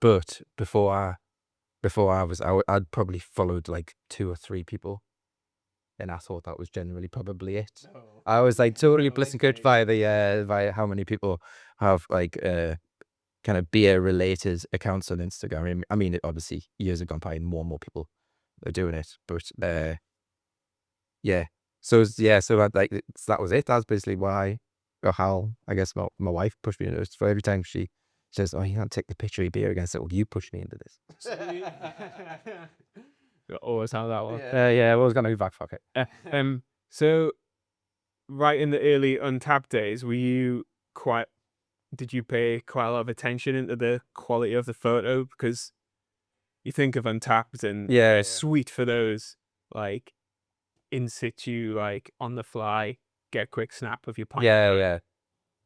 B: But before I'd probably followed like 2 or 3 people, and I thought that was generally probably it. I was like totally blinkered by how many people have like kind of beer related accounts on Instagram. I mean, obviously years have gone by and more people are doing it, but yeah. So that was it. That's basically why, or how, I guess my wife pushed me into it. For every time she says, "Oh, you can't take the picture of your beer again," I said, "Well, you pushed me into this."
A: Always how that was.
B: Yeah, well, it's gonna be back pocket.
A: So right in the early Untapped days, did you pay quite a lot of attention into the quality of the photo? Because you think of Untapped and sweet for those like in situ, like on the fly, get a quick snap of your pint.
B: Yeah.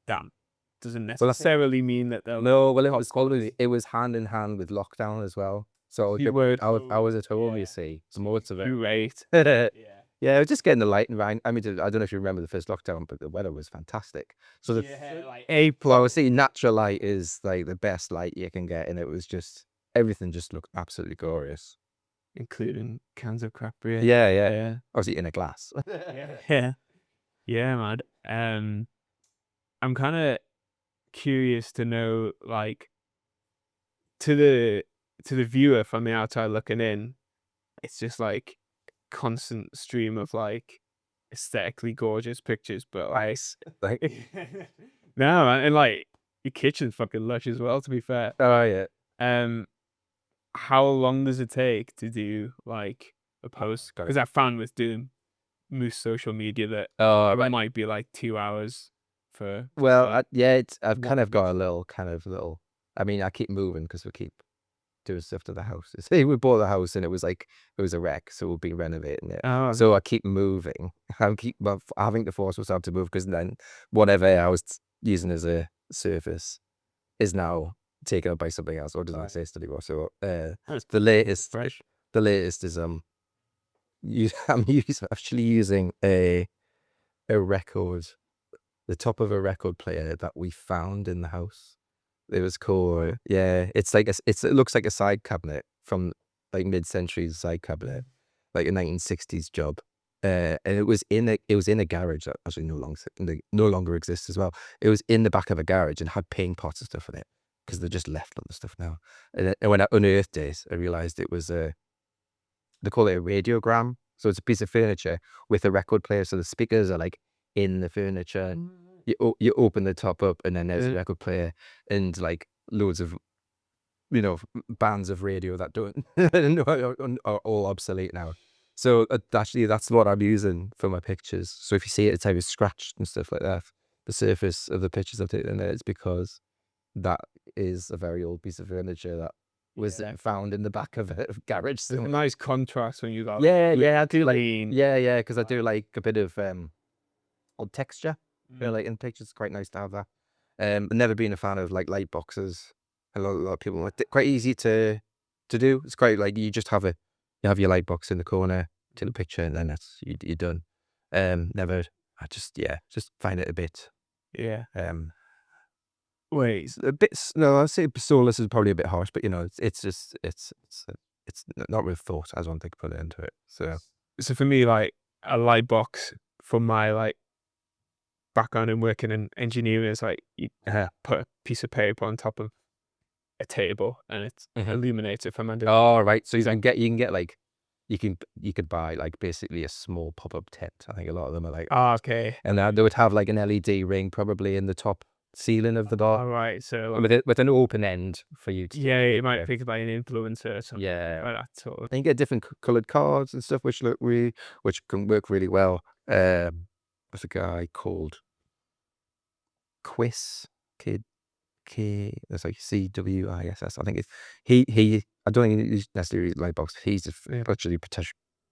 A: Damn. Doesn't necessarily mean that they'll.
B: No, well, it was hand in hand with lockdown as well. So I was at home, you see, so most of it.
A: Great.
B: Yeah, I was just getting the light and rain. I mean, I don't know if you remember the first lockdown, but the weather was fantastic. So
A: like
B: April, I was saying natural light is like the best light you can get, and it was just, everything just looked absolutely glorious,
A: including cans of crap beer.
B: Yeah. Obviously in a glass.
A: Yeah, man. I'm kind of curious to know, like, to the viewer from the outside looking in, it's just like constant stream of like aesthetically gorgeous pictures, but like no, man, and like your kitchen's fucking lush as well, to be fair.
B: Oh yeah.
A: How long does it take to do like a post? Because I found with doing Moose social media that it might be like 2 hours for.
B: Well, I've kind of got a little. I mean, I keep moving because we keep doing stuff to the house. See, we bought the house and it was a wreck, so we'll be renovating it.
A: Oh,
B: so I keep moving. I keep having to force myself to move, because then whatever I was using as a surface is now taken up by something else, or doesn't exist anymore. So the latest is I'm actually using a record, the top of a record player that we found in the house. It was cool. Yeah, it's like it looks like a side cabinet from like mid-century side cabinet, like a 1960s job. And it was in a garage that actually no longer exists as well. It was in the back of a garage and had paint pots and stuff in it, because they just left all the stuff now. And when I unearthed it, I realized it was they call it a radiogram. So it's a piece of furniture with a record player. So the speakers are like in the furniture. you open the top up and then there's a record player and like loads of bands of radio that don't are all obsolete now. So actually that's what I'm using for my pictures. So if you see it, it's like scratched and stuff like that. The surface of the pictures I've taken there, it's because that is a very old piece of furniture that was found in the back of a garage.
A: It's a nice contrast when you got
B: I do like
A: clean.
B: because I do like a bit of old texture. Like in pictures, it's quite nice to have that. I've never been a fan of like light boxes. A lot of people quite easy to do. It's quite like you have your light box in the corner, take a picture, and then you're done. Never. I just find it a bit.
A: Yeah.
B: Wait, a bit. No, I'd say soulless is probably a bit harsh, but it's not with thought, as one thing put it into it.
A: So for me, like a light box from my like background in working in engineering is like you put a piece of paper on top of a table and it's illuminated from under.
B: Oh, right. So you can get like you could buy like basically a small pop-up tent. I think a lot of them are like.
A: Oh, okay.
B: And they would have like an LED ring probably in the top ceiling of the bar.
A: All right. So
B: with an open end for you to.
A: Yeah, you might pick like an influencer or something.
B: Yeah.
A: Like that sort of.
B: And you get different coloured cards and stuff which can work really well. There's a guy called Quiss Kid. It's like CWISS. I think it's he. I don't think he's necessarily light box. He's actually a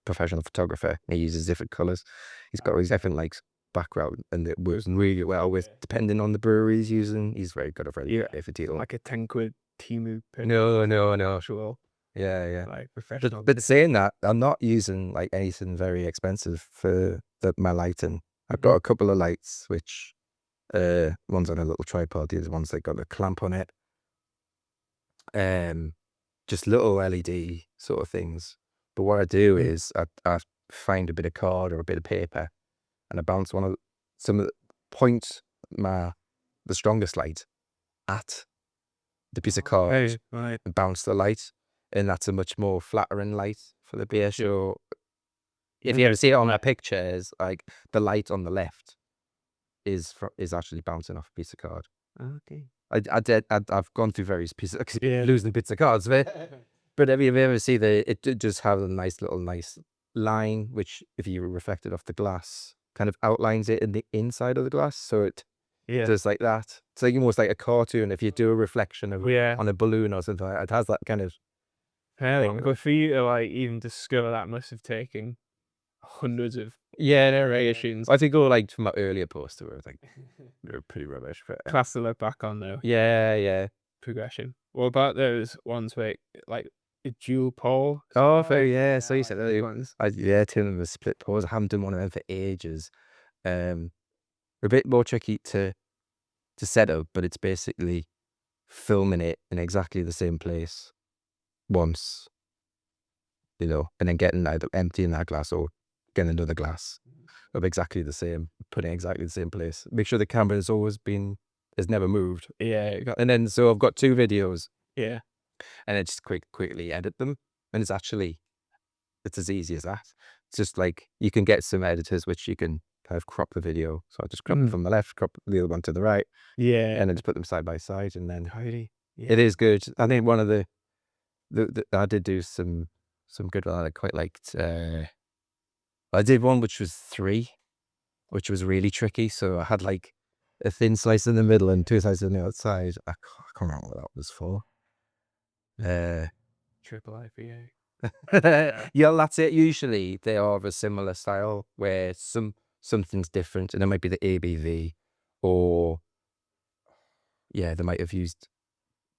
B: professional photographer. He uses different colours. He's got his different like background, and it works really well with depending on the brewery he's using. He's very good at a deal.
A: Like a 10 quid Timu.
B: No.
A: Sure.
B: Yeah.
A: Like professional.
B: But saying that, I'm not using like anything very expensive for my lighting. I've got a couple of lights which. One's on a little tripod, the other one's like got a clamp on it. Just little LED sort of things. But what I do is I find a bit of card or a bit of paper, and I bounce point the strongest light at the piece of card,
A: right.
B: and bounce the light, and that's a much more flattering light for the beer. So if you ever see it on our pictures, like the light on the left is actually bouncing off a piece of card.
A: Okay.
B: I've gone through various pieces, losing bits of cards, but if you ever see it does have a nice line, which if you reflect it off the glass, kind of outlines it in the inside of the glass, so it does like that. It's like almost like a cartoon. If you do a reflection of on a balloon or something, it has that kind of.
A: But for you to like even discover that must have taken hundreds of
B: narrations. I think all like from my earlier posts were like they were pretty rubbish, but
A: class to look back on though.
B: Yeah.
A: Progression. What about those ones where like a dual pole?
B: Oh, yeah. So you said those ones. Two of them were split poles. I haven't done one of them for ages. A bit more tricky to set up, but it's basically filming it in exactly the same place once, and then either emptying that glass or getting another glass of exactly the same, putting exactly the same place. Make sure the camera has never moved.
A: Yeah.
B: And then so I've got 2 videos.
A: Yeah.
B: And I just quickly edit them, and it's as easy as that. It's just like you can get some editors which you can kind of crop the video. So I just crop it from the left, crop the other one to the right.
A: Yeah.
B: And then just put them side by side, and then it is good. I think one of the I did do some good one I quite liked. I did one which was 3, which was really tricky. So I had like a thin slice in the middle and 2 slices on the outside. I can't remember what that was for.
A: Triple IPA.
B: Yeah, that's it. Usually they are of a similar style where something's different, and it might be the ABV, or they might have used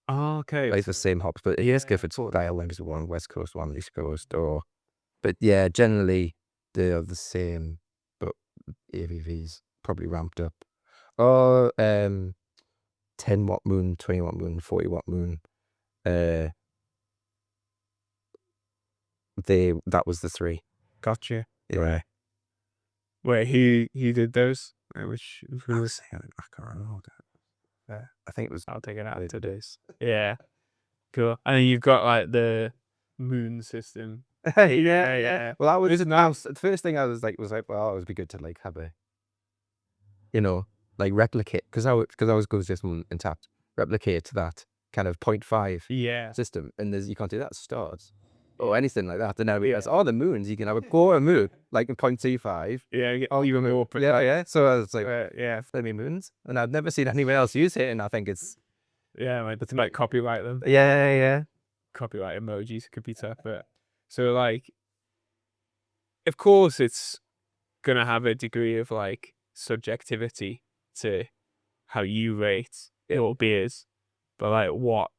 B: like the same hops, but it is different style. There's one West Coast, one East Coast, but generally they are the same, but ABV's probably ramped up. 10-watt moon, 20-watt moon, 40-watt moon. That was the 3.
A: Gotcha.
B: Yeah.
A: Wait, he did those? Which
B: I can't remember. I think it was.
A: I'll take it out.
B: Today's.
A: Yeah. Cool. And then you've got like the moon system.
B: Yeah. Well, that was the first thing I was like, well, it would be good to like have a, like replicate, because I always goes this one in tapped, replicate that kind of 0.5
A: Yeah.
B: system, and you can't do that stars or anything like that. And now we realize, the moons, you can have a quarter moon, like in 0.25.
A: Yeah. Even more.
B: Yeah. So I was like,
A: yeah.
B: flaming moons, and I've never seen anyone else use it, and I think it's
A: Like, but to like copyright them.
B: yeah.
A: Copyright emojis could be tough, but so like, of course, it's gonna have a degree of like subjectivity to how you rate your beers, but like, what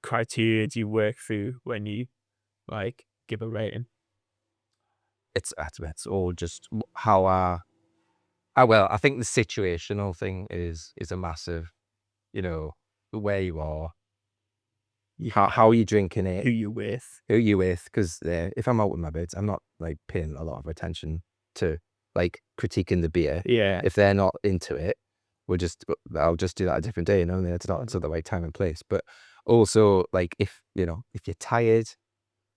A: criteria do you work through when you like give a rating?
B: It's all just how well, I think the situational thing is a massive, where you are, how are you drinking it,
A: Who you with?
B: because if I'm out with my mates, I'm not like paying a lot of attention to like critiquing the beer.
A: Yeah.
B: If they're not into it, I'll just do that a different day. It's not the right time and place. But also, like, if you're tired,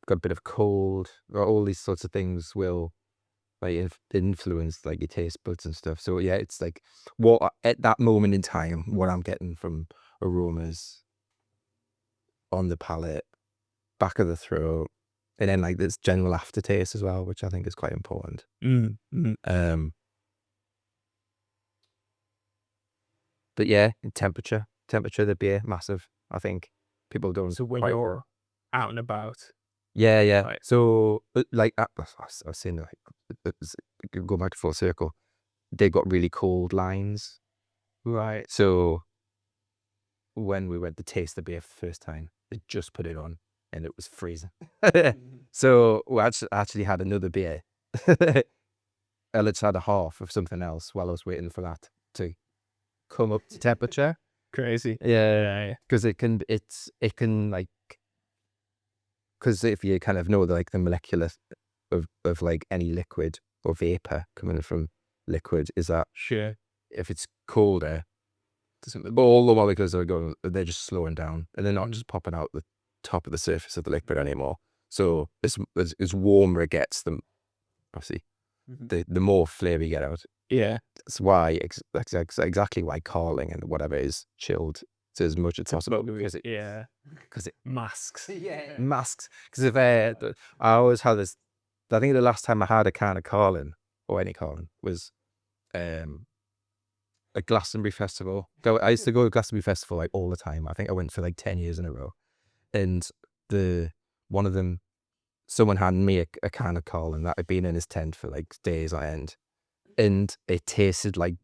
B: got a bit of cold, or all these sorts of things will like influence like your taste buds and stuff. So yeah, it's like what at that moment in time, what I'm getting from aromas on the palate, back of the throat, and then like this general aftertaste as well, which I think is quite important. But yeah, temperature of the beer, massive. I think people don't.
A: So when you're out and about,
B: yeah.
A: Right.
B: So like I was saying, like, go back to full circle. They got really cold lines,
A: right?
B: so when we went to taste the beer for the first time, they just put it on and it was freezing. So we actually had another beer. Ellis had a half of something else while I was waiting for that to come up to temperature.
A: Crazy.
B: Yeah. Because it can like, because if you kind of know like the molecular of like any liquid or vapor coming from liquid, is that
A: Sure.
B: if it's colder, all the molecules are going, they're just slowing down, and they're not just popping out the top of the surface of the liquid anymore. So as warmer it gets, obviously the more flavour you get out.
A: Yeah.
B: That's why that's exactly why calling and whatever is chilled to as much as possible, because it
A: masks.
B: masks. Because if I always had this, I think the last time I had a can of Carlin or any Carlin was a Glastonbury festival. I used to go to Glastonbury festival like all the time. I think I went for like 10 years in a row, and one of them, someone handed me a can of Carlin that had been in his tent for like days on end, and it tasted like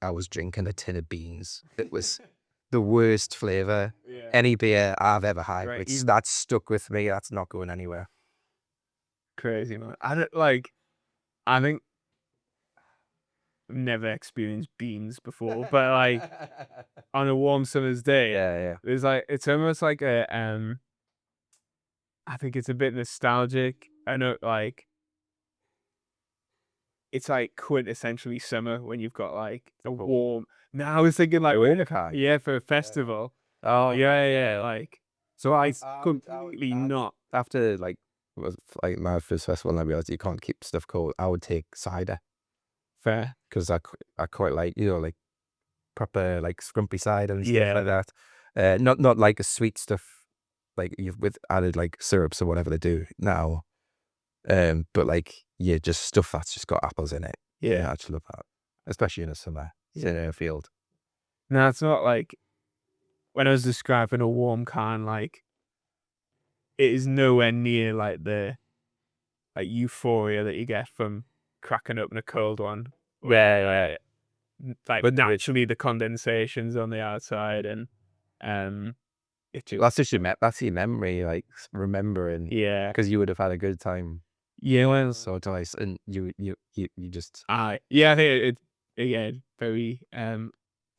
B: I was drinking a tin of beans. It was the worst flavor any beer I've ever had.
A: Right,
B: That's stuck with me. That's not going anywhere.
A: Crazy, man. I think I've never experienced beans before, but like on a warm summer's day,
B: Yeah.
A: there's like, it's almost like a I think it's a bit nostalgic. I know, like, it's like quintessentially summer when you've got like a warm. Now I was thinking like, yeah, for a festival.
B: Oh
A: Yeah. Like,
B: So I
A: completely not.
B: after like my first festival, and I realized you can't keep stuff cold. I would take cider
A: Fair.
B: because I quite like like proper like scrumpy cider and
A: Yeah.
B: stuff like that. Not like a sweet stuff like you've with added like syrups or whatever they do now. But like just stuff that's just got apples in it.
A: Yeah.
B: I actually love that, especially in the summer. In a field.
A: No, it's not like when I was describing a warm can, like it is nowhere near like the like euphoria that you get from cracking open a cold one. Where like naturally the condensation's on the outside and
B: That's just your memory, like remembering.
A: Yeah.
B: Because you would have had a good time.
A: Yeah, well,
B: So twice, and you just
A: I think it again very to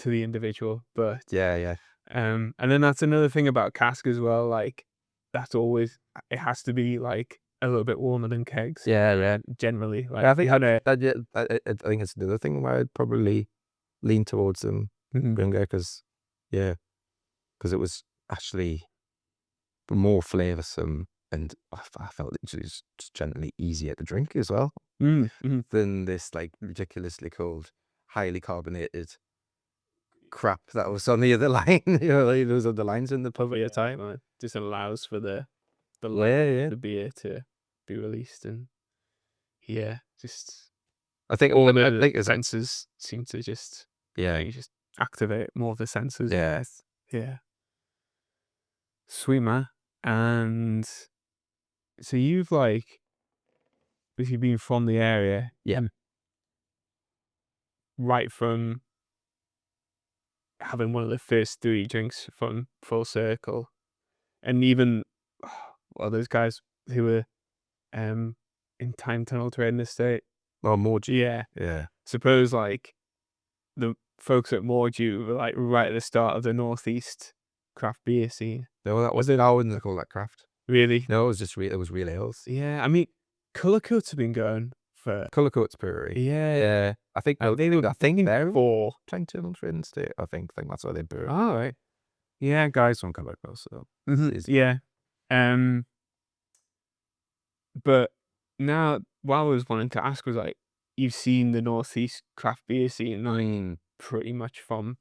A: the individual, but
B: yeah.
A: and then that's another thing about cask as well. Like that's always, it has to be like a little bit warmer than kegs.
B: Yeah.
A: Generally, like
B: I think I think it's another thing where I'd probably lean towards them Grimger, because it was actually more flavoursome, and I felt it was just generally easier to drink as well than this like ridiculously cold. highly carbonated crap that was on the other line. You know, like those other lines in the pub at the time.
A: Just allows for the
B: Yeah.
A: the beer to be released, and just
B: I think
A: all
B: I
A: the
B: think it's
A: senses seem to just you just activate more of the senses.
B: yes.
A: Yeah. Sweet man. And so you've if you've been from the area,
B: Yeah.
A: right from having one of the first 3 drinks from Full Circle, and even those guys who were in Time Tunnel Trading Estate.
B: Or more.
A: Yeah.
B: Yeah.
A: Suppose the folks at Mordew were right at the start of the northeast craft beer scene.
B: No, that wasn't. I wouldn't call that craft.
A: Really?
B: No, it was just it was real ales.
A: Yeah. I mean, Colour Coats have been going for
B: Cullercoats Brewery.
A: yeah.
B: Yeah. I think they're
A: 4.
B: Time Tunnel Trading Estate. I think that's where they brew.
A: All right. Yeah,
B: Guys from Cullercoats. So
A: yeah. But now, what I was wanting to ask was you've seen the northeast craft beer scene pretty much from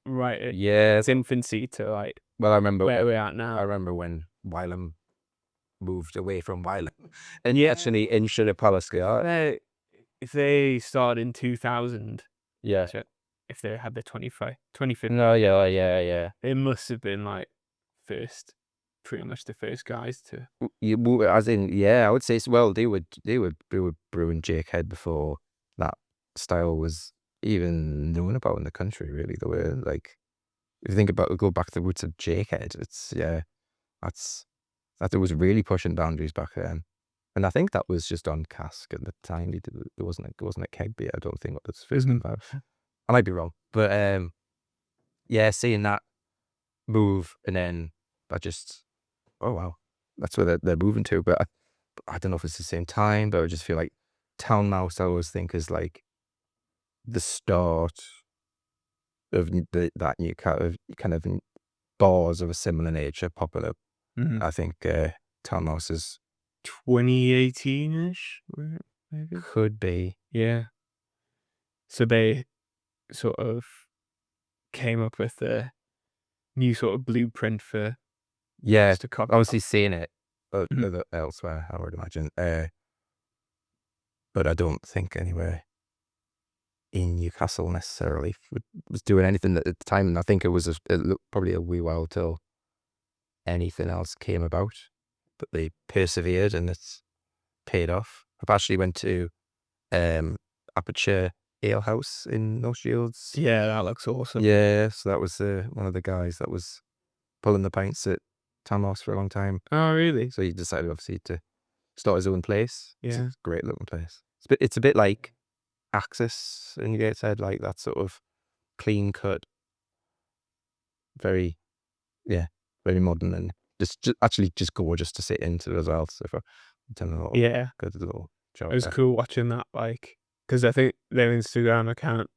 A: right at
B: yeah.
A: its infancy to
B: Well, I remember
A: where we're at
B: I
A: now.
B: remember when Wylam moved away from Wylam, and actually in Palaska.
A: If they started in 2000,
B: Yeah.
A: if they had the 25th,
B: No. Yeah.
A: it must have been pretty much the first guys to.
B: As in, yeah, I would say. Well, they were brewing Jakehead before that style was even known about in the country. Really, they were if you think about go back to the roots of Jakehead, it's that it was really pushing boundaries back then. And I think that was just on cask at the time. It wasn't a keg beer. I don't think what this first about. I might be wrong, but yeah, seeing that move and then that just oh wow, that's where they're moving to. But I don't know if it's the same time, but I just feel like Town Mouse I always think is the start of that new kind of bars of a similar nature popping up. I think Town Mouse is
A: 2018-ish, maybe.
B: could be.
A: Yeah. So they sort of came up with a new sort of blueprint for
B: Yeah,
A: just a copy.
B: obviously seeing it elsewhere, I would imagine. But I don't think anywhere in Newcastle necessarily was doing anything at the time. And I think it looked probably a wee while till anything else came about. But they persevered and it's paid off. I've actually went to Aperture Ale House in North Shields.
A: Yeah, that looks awesome.
B: Yeah, so that was one of the guys that was pulling the pints at Town Mouse for a long time.
A: Oh, really?
B: So he decided obviously to start his own place.
A: Yeah.
B: It's a great looking place. It's a bit like Axis in Gateshead, like that sort of clean cut, very modern and just actually just gorgeous to sit into as well. So for good little job.
A: It was cool watching that because I think their Instagram account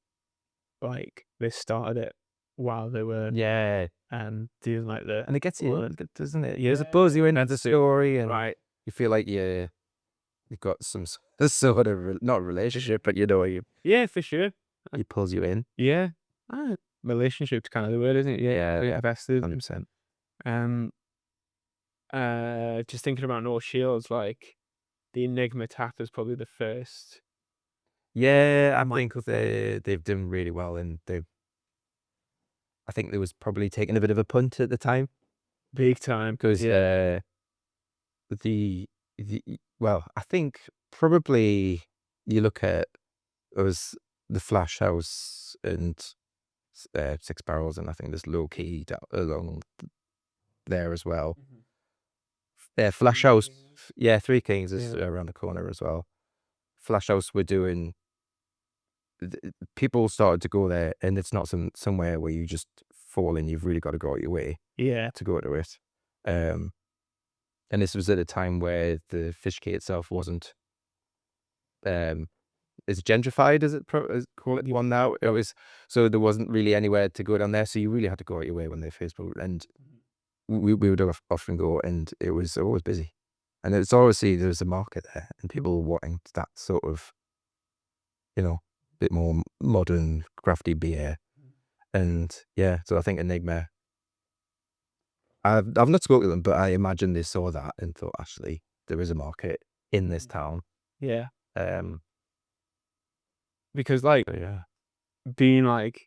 A: they started it while they were doing
B: and
A: the
B: it gets you, doesn't it? There's a buzz you in at the story, and you feel like you've got some sort of not relationship, but
A: for sure.
B: He pulls you in.
A: Yeah, relationship's kind of the word, isn't it? Yeah, invested.
B: 100%.
A: Just thinking about North Shields, the Enigma tap is probably the first.
B: Yeah, I think they've done really well, and I think they was probably taking a bit of a punt at the time,
A: big time,
B: because well, I think probably you look at it was the Flash House and Six Barrels, and I think there's Low Key along there as well. Flash House, Three Kings is around the corner as well. Flash House were doing. People started to go there, and it's not somewhere where you just fall in. You've really got to go out your way, to go to it. And this was at a time where the fish quay itself wasn't as gentrified as call it one now. It was, so there wasn't really anywhere to go down there. So you really had to go out your way when they first moved. And we would often go, and it was always busy. And it's obviously there was a market there, and people wanting that sort of, bit more modern, crafty beer. And yeah, so I think Enigma, I've not spoken to them, but I imagine they saw that and thought, actually, there is a market in this town.
A: Yeah.
B: Um,
A: Because like
B: but yeah.
A: being like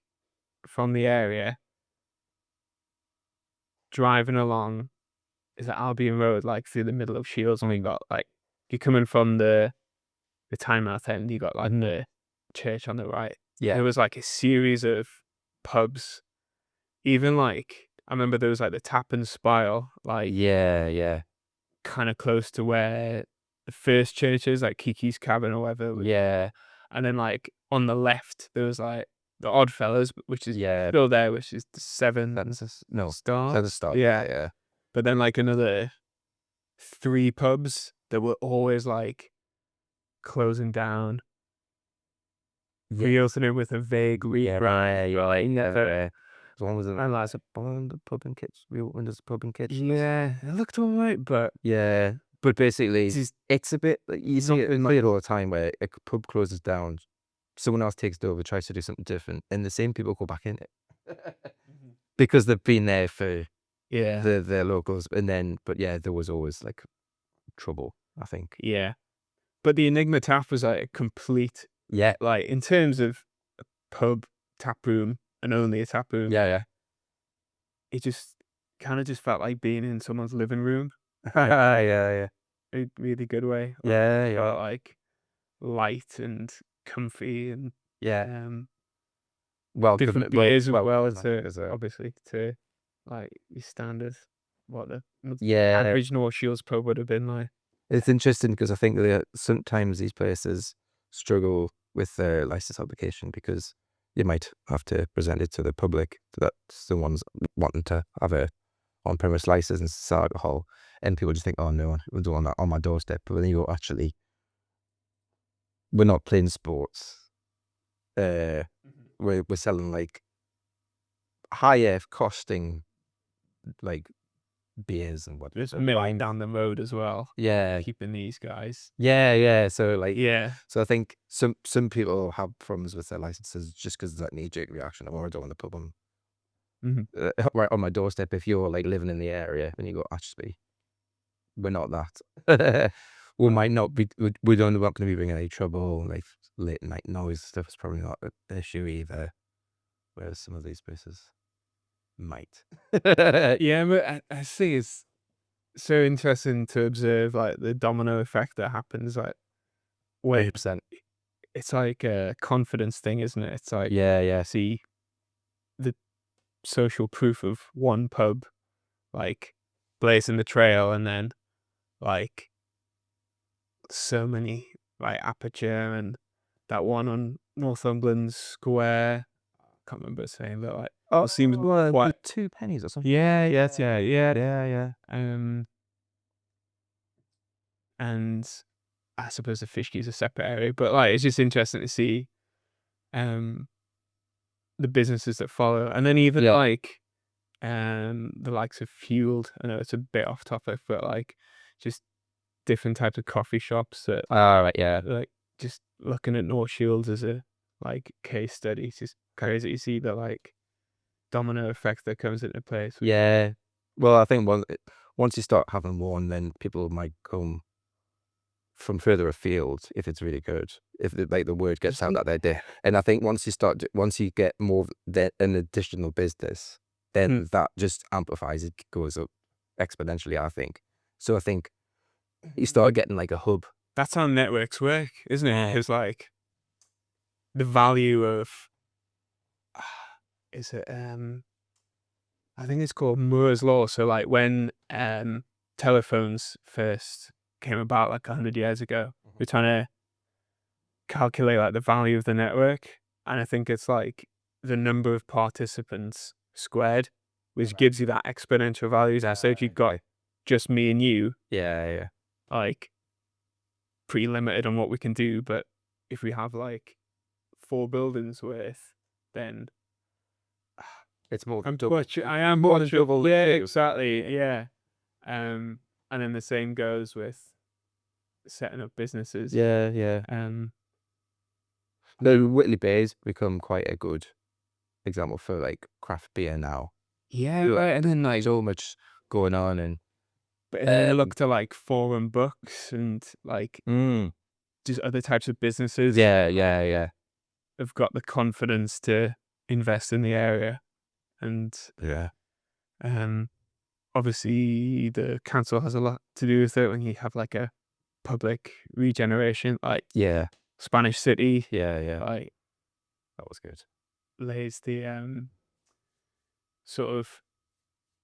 A: from the area, driving along is it Albion Road, like through the middle of Shields, and we got like you're coming from the Tynemouth end, you got like the church on the right.
B: Yeah.
A: There was like a series of pubs. Even like I remember there was like the Tap and Spile, like
B: Yeah.
A: kind of close to where the first church is, like Kiki's Cabin or whatever.
B: Yeah.
A: And then like on the left there was like the Oddfellows, which is
B: Yeah.
A: still there, which is the Seven
B: No.
A: Stars.
B: Seven Stars.
A: Yeah.
B: Yeah.
A: But then like another 3 pubs that were always like closing down, reopening with a vague
B: Right.
A: never.
B: As long as
A: And like,
B: the pub and kitchen, reopened as pub and kitchen.
A: yeah, it looked alright, but
B: Yeah. But basically,
A: just
B: it's a bit like you see it all the time where a pub closes down, someone else takes it over, tries to do something different, and the same people go back in it because they've been there for
A: yeah,
B: the locals. And then, but yeah, there was always like trouble, I think.
A: yeah. But the Enigma Tap was like a complete,
B: Yeah.
A: like in terms of a pub, tap room, and only a tap room.
B: Yeah.
A: It just kind of just felt like being in someone's living room.
B: Yeah.
A: A really good way.
B: Yeah.
A: Felt like light and comfy and
B: Yeah. Well,
A: different
B: well,
A: beers as
B: well,
A: well
B: like,
A: to
B: there's a-
A: obviously to like your standard what the
B: yeah.
A: average North Shields pub would have been like.
B: It's interesting because I think that sometimes these places struggle with their license application because you might have to present it to the public that's the ones wanting to have a on-premise license and sell alcohol, and people just think, oh no, we'll do on that on my doorstep. But then you go, actually, we're not playing sports. We're selling like higher costing like beers and what.
A: There's milling down the road as well.
B: Yeah.
A: Keeping these guys.
B: Yeah. So like,
A: Yeah.
B: so I think some people have problems with their licenses just because of that knee-jerk reaction of, oh, I don't want to put them right on my doorstep if you're like living in the area, and you go, actually, we're not that. We might not be, we don't want to be bringing any trouble, like late night noise stuff is probably not an issue either, whereas some of these places might.
A: Yeah, but I see it's so interesting to observe like the domino effect that happens like when
B: 100%.
A: it's like a confidence thing, isn't it? It's like
B: Yeah.
A: see the social proof of one pub like blazing the trail, and then like so many like Aperture and that one on Northumberland Square. I can't remember its name, but like it seems quite
B: 2 pennies or something.
A: yeah.
B: Yeah.
A: And I suppose the fish is a separate area, but like it's just interesting to see the businesses that follow, and then even like the likes of Fueled. I know it's a bit off topic, but like just different types of coffee shops that
B: Right, yeah.
A: like just looking at North Shields as a like case study. It's just crazy to see the like domino effect that comes into place.
B: Yeah. Well, I think once you start having one, then people might come from further afield if it's really good. If the word gets out that they're there, and I think once you get more an additional business, then that just amplifies. It goes up exponentially, I think. So I think you start getting like a hub.
A: That's how networks work, isn't it? Because like the value of is it I think it's called Moore's law. So like when telephones first came about like 100 years ago, we're trying to calculate like the value of the network, and I think it's like the number of participants squared, which gives you that exponential value. So if you've got just me and you,
B: Yeah.
A: like pretty limited on what we can do, but if we have like 4 buildings worth, then
B: It's more.
A: I am more than double. Yeah, exactly. Yeah. And then the same goes with setting up businesses.
B: Yeah. The Whitley Bay's become quite a good example for like craft beer now.
A: Yeah, right, and then like,
B: So much going on, and
A: but then you look to like foreign books and like just other types of businesses
B: yeah.
A: have got the confidence to invest in the area, and um, obviously the council has a lot to do with it when you have like a public regeneration, like
B: Yeah.
A: Spanish City,
B: Yeah.
A: like
B: That was good.
A: lays the sort of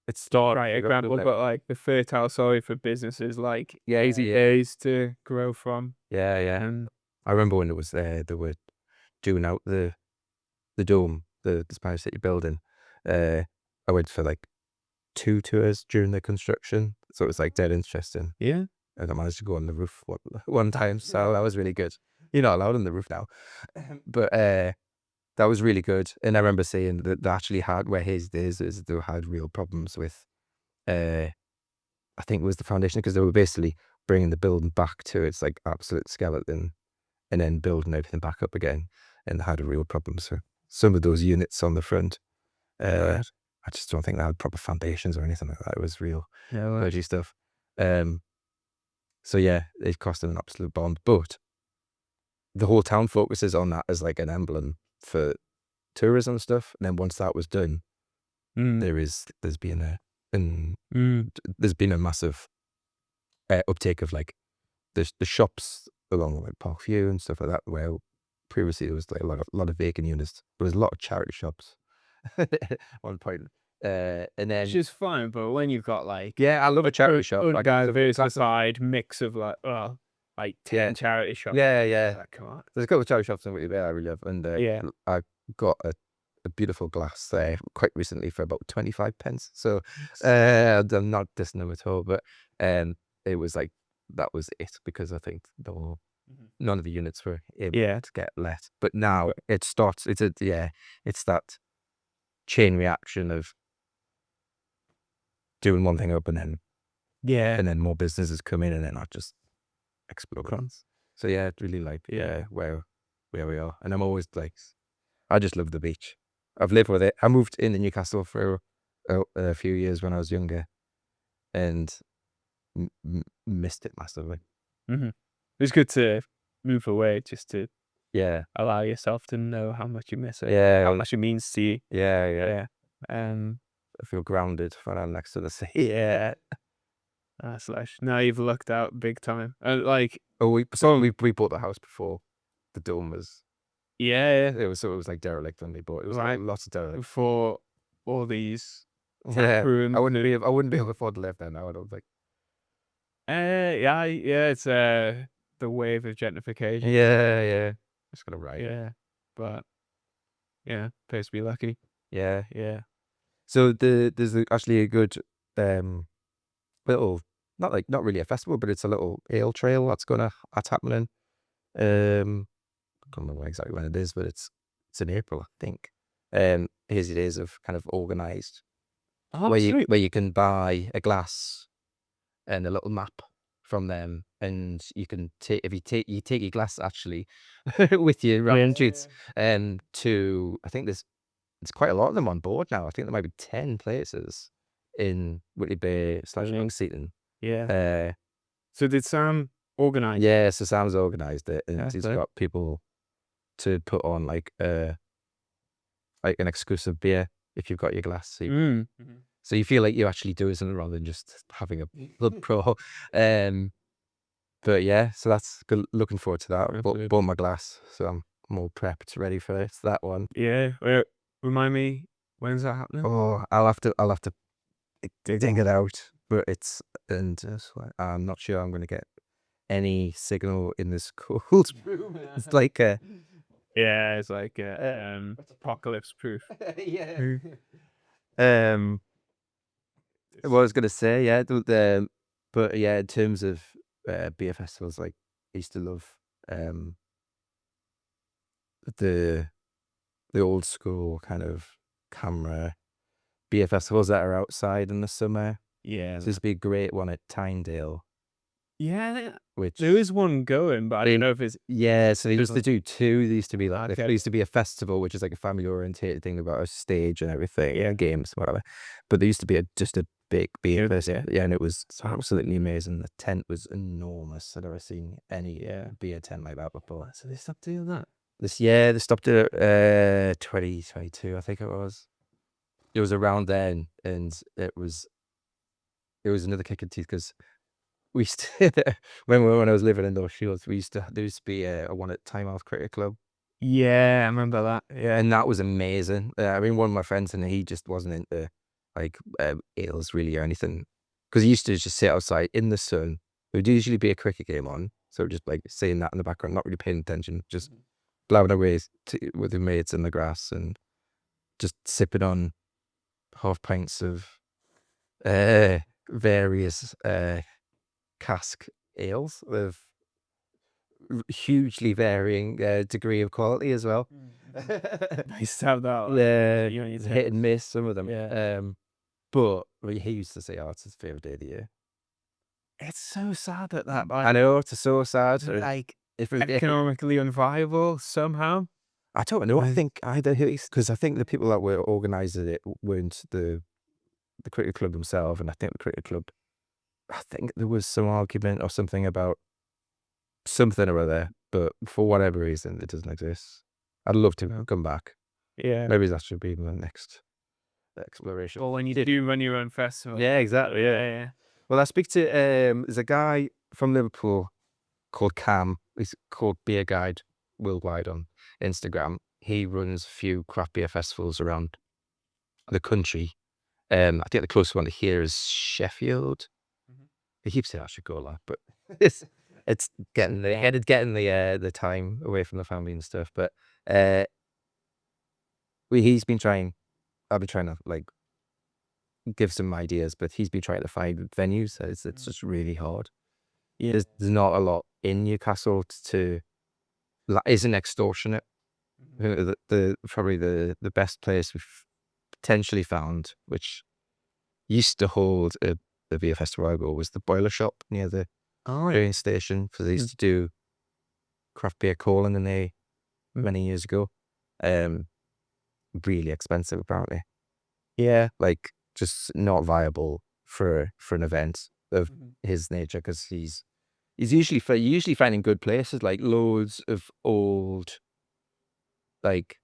B: It started
A: right example, but like the fertile soil for businesses like
B: easy.
A: days to grow from.
B: Yeah.
A: And
B: I remember when it was there, they were doing out the dome, the Spanish City building. I went for like 2 tours during the construction, so it was like dead interesting.
A: yeah,
B: And I managed to go on the roof one time, so that was really good. You're not allowed on the roof now, but that was really good. And I remember seeing that they actually had, where his is they had real problems with, I think it was the foundation, because they were basically bringing the building back to its like absolute skeleton and then building everything back up again, and they had a real problem. So some of those units on the front, I just don't think they had proper foundations or anything like that. It was real dodgy stuff. So yeah, it cost them an absolute bomb. But the whole town focuses on that as like an emblem for tourism stuff. And then once that was done, there's been a massive uptake of like the shops along like Parkview and stuff like that, where previously there was like a lot of vacant units. There was a lot of charity shops at one point. And then
A: which is fine, but when you've got like
B: I love a charity shop. Like,
A: diversified mix of like 10 charity shops.
B: Yeah.
A: Like, come on.
B: There's a couple of charity shops in Whitley I really love, and I got a beautiful glass there quite recently for about 25 pence. So I'm not dissing them at all, but it was like, that was it, because I think none of the units were able to get let. But now it starts. It's that chain reaction of doing one thing up, and then more businesses come in, and then I just explode. So yeah, it's really like where we are, and I'm always like, I just love the beach. I've lived with it. I moved into Newcastle for a few years when I was younger, and missed it massively.
A: It's good to move away just to
B: Yeah,
A: allow yourself to know how much you miss it,
B: yeah,
A: how much it means to you.
B: yeah.
A: Um,
B: I feel grounded when I'm next to the sea.
A: yeah. Slash. Now you've lucked out big time. Like,
B: Oh, we bought the house before the dome was.
A: yeah,
B: It was like derelict when we bought it. It was like lots of derelict.
A: for all these
B: Yeah,
A: rooms.
B: I wouldn't be able to afford to live there now, I don't think.
A: Yeah, it's the wave of gentrification.
B: Yeah. Just gonna ride.
A: Yeah, but pays to be lucky.
B: Yeah. So there's actually a good little, not really a festival, but it's a little ale trail that's happening. I can't remember exactly when it is, but it's in April, I think. Here's the days of kind of organised, where you can buy a glass and a little map from them, and you can take your glass actually with you around streets, to, I think there's quite a lot of them on board now. I think there might be 10 places in Whitley Bay / Seaton.
A: Yeah. So did Sam organise?
B: Yeah, so Sam's organised it, and
A: Yeah,
B: he's
A: so-
B: got people to put on like an exclusive beer if you've got your glass. So you feel like you're actually doing something rather than just having a blood pro. But yeah, so that's good. Looking forward to that. Bought my glass, so I'm all prepped, ready for that one.
A: Yeah. Remind me, when's that happening?
B: Oh, I'll have to dig it out, but I'm not sure I'm going to get any signal in this cold room. It's like
A: it's like apocalypse proof.
B: What I was gonna say, but yeah, in terms of beer festivals, like, I used to love the old school kind of camera beer festivals that are outside in the summer.
A: Yeah.
B: So there's be a great one at Tyndale
A: Yeah,
B: which
A: there is one going, but I don't know if it's
B: yeah. So they used to
A: Just-
B: do two. There used to be like there
A: Okay.
B: used to be a festival, which is like a family oriented thing about a stage and everything,
A: Yeah.
B: games, whatever. But there used to be just a big beer
A: Yeah.
B: fest, yeah, and it was absolutely amazing. The tent was enormous. I'd never seen any beer tent like that before.
A: So they stopped doing that.
B: They stopped it 2022, I think it was. It was around then, and it was another kick in teeth because we used to, when I was living in those shields, there used to be a one at Time Out Cricket Club.
A: Yeah, I remember that.
B: Yeah, and that was amazing. I mean, one of my friends, and he just wasn't into like ales really or anything, because he used to just sit outside in the sun. There would usually be a cricket game on, so just like seeing that in the background, not really paying attention, just blabbing away with your mates in the grass and just sipping on half pints of various cask ales with hugely varying degree of quality as well.
A: Nice to have that.
B: Yeah,
A: you
B: hit and miss, some of them.
A: Yeah.
B: But he used to say, "Oh, it's his favorite day of the year."
A: It's so sad that that
B: I know, it's so sad.
A: like
B: If
A: economically unviable somehow.
B: I don't know, I
A: Right.
B: think either because I think the people that were organising it weren't the cricket club themselves, and I think the cricket club, I think there was some argument or something about something or other, but for whatever reason, it doesn't exist. I'd love to come back.
A: Yeah.
B: Maybe that should be my next exploration.
A: Well, when you do run your own festival.
B: Yeah, exactly. Yeah.
A: Yeah.
B: Well, I speak to there's a guy from Liverpool called Cam. He's called Beer Guide Worldwide on Instagram. He runs a few craft beer festivals around the country. I think the closest one to here is Sheffield. He keeps saying I should go a lot, but it's getting the time away from the family and stuff. But he's been trying. I've been trying to like give some ideas, but he's been trying to find venues. So it's just really hard.
A: Yeah.
B: There's not a lot in Newcastle to isn't extortionate. Probably the best place we've potentially found, which used to hold the beer festival I go, was the Boiler Shop near the train station, because they used to do craft beer calling in there many years ago. Really expensive apparently.
A: Yeah.
B: Like just not viable for an event of his nature, because he's usually finding good places, like loads of old like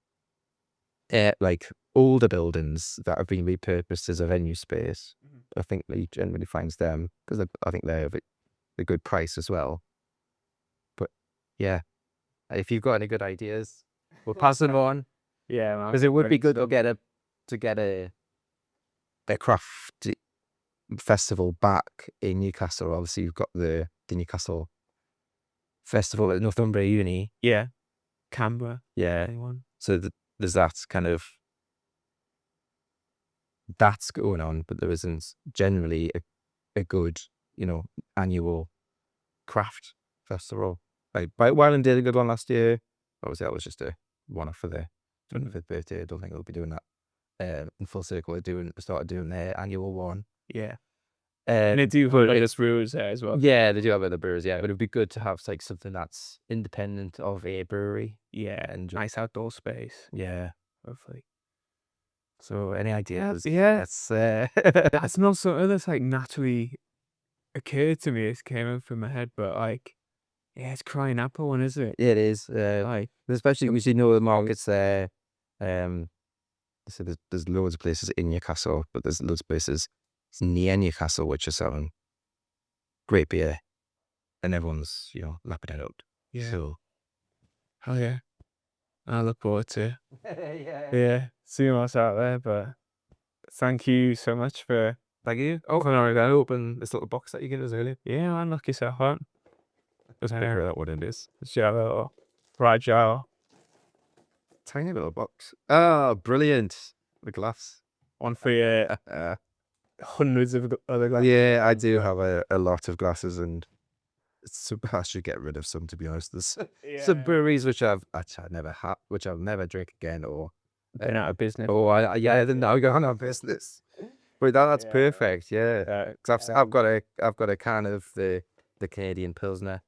B: older buildings that have been repurposed as a venue space. I think he generally finds them because I think they're a good price as well. But yeah, if you've got any good ideas, we'll pass them on,
A: Yeah.
B: because it would be good to get a craft festival back in Newcastle. Obviously, you've got the Newcastle Festival at Northumbria Uni.
A: Yeah. Canberra.
B: Yeah.
A: Anyone?
B: So there's that kind of that's going on, but there isn't generally a good, annual craft festival. Like Whiteland did a good one last year. Obviously, that was just a one-off for their 25th birthday. I don't think they'll be doing that in Full Circle. Started doing their annual one.
A: Yeah. And they do put latest brewers there as well.
B: Yeah, they do have other brewers. Yeah, but it'd be good to have like something that's independent of a brewery.
A: Yeah.
B: And
A: Nice outdoor space.
B: yeah.
A: Hopefully.
B: So any ideas?
A: Yeah.
B: That's
A: That's not something that's like naturally occurred to me. It came up in my head, but like, yeah, it's crying apple one, isn't it?
B: it is.
A: Like,
B: Especially because the markets there. So there's loads of places in Newcastle, but there's loads of places near Newcastle which are selling great beer, and everyone's lapping it up.
A: yeah.
B: So
A: Oh yeah. I look forward to
B: yeah.
A: seeing what's out there. But thank you so much for.
B: Thank you. Oh, can I open this little box that you gave us earlier?
A: Yeah, man, knock yourself out.
B: Just figure out what it is.
A: It's your little fragile
B: Tiny little box. Oh, brilliant! The glass.
A: one for your hundreds of other glasses.
B: Yeah, I do have a lot of glasses, and I should get rid of some, to be honest. There's some breweries which I've never had, which I'll never drink again, or
A: Been out of business.
B: or then now going out of business. But that's perfect. Yeah, because I've got a can of the the Canadian Pilsner.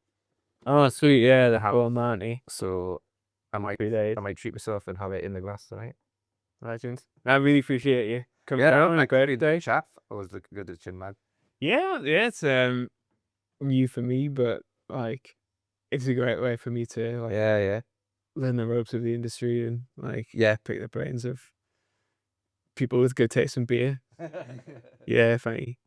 A: Oh, sweet. Yeah, the Howell Marty.
B: So I might treat myself and have it in the glass tonight.
A: Legend. I really appreciate you coming
B: Yeah,
A: down on a
B: like
A: great day.
B: chap. I was looking good at chin mag.
A: Yeah, it's new for me, but like it's a great way for me to like
B: Yeah.
A: learn the ropes of the industry and like
B: Yeah.
A: pick the brains of people with good taste in beer. Yeah, funny.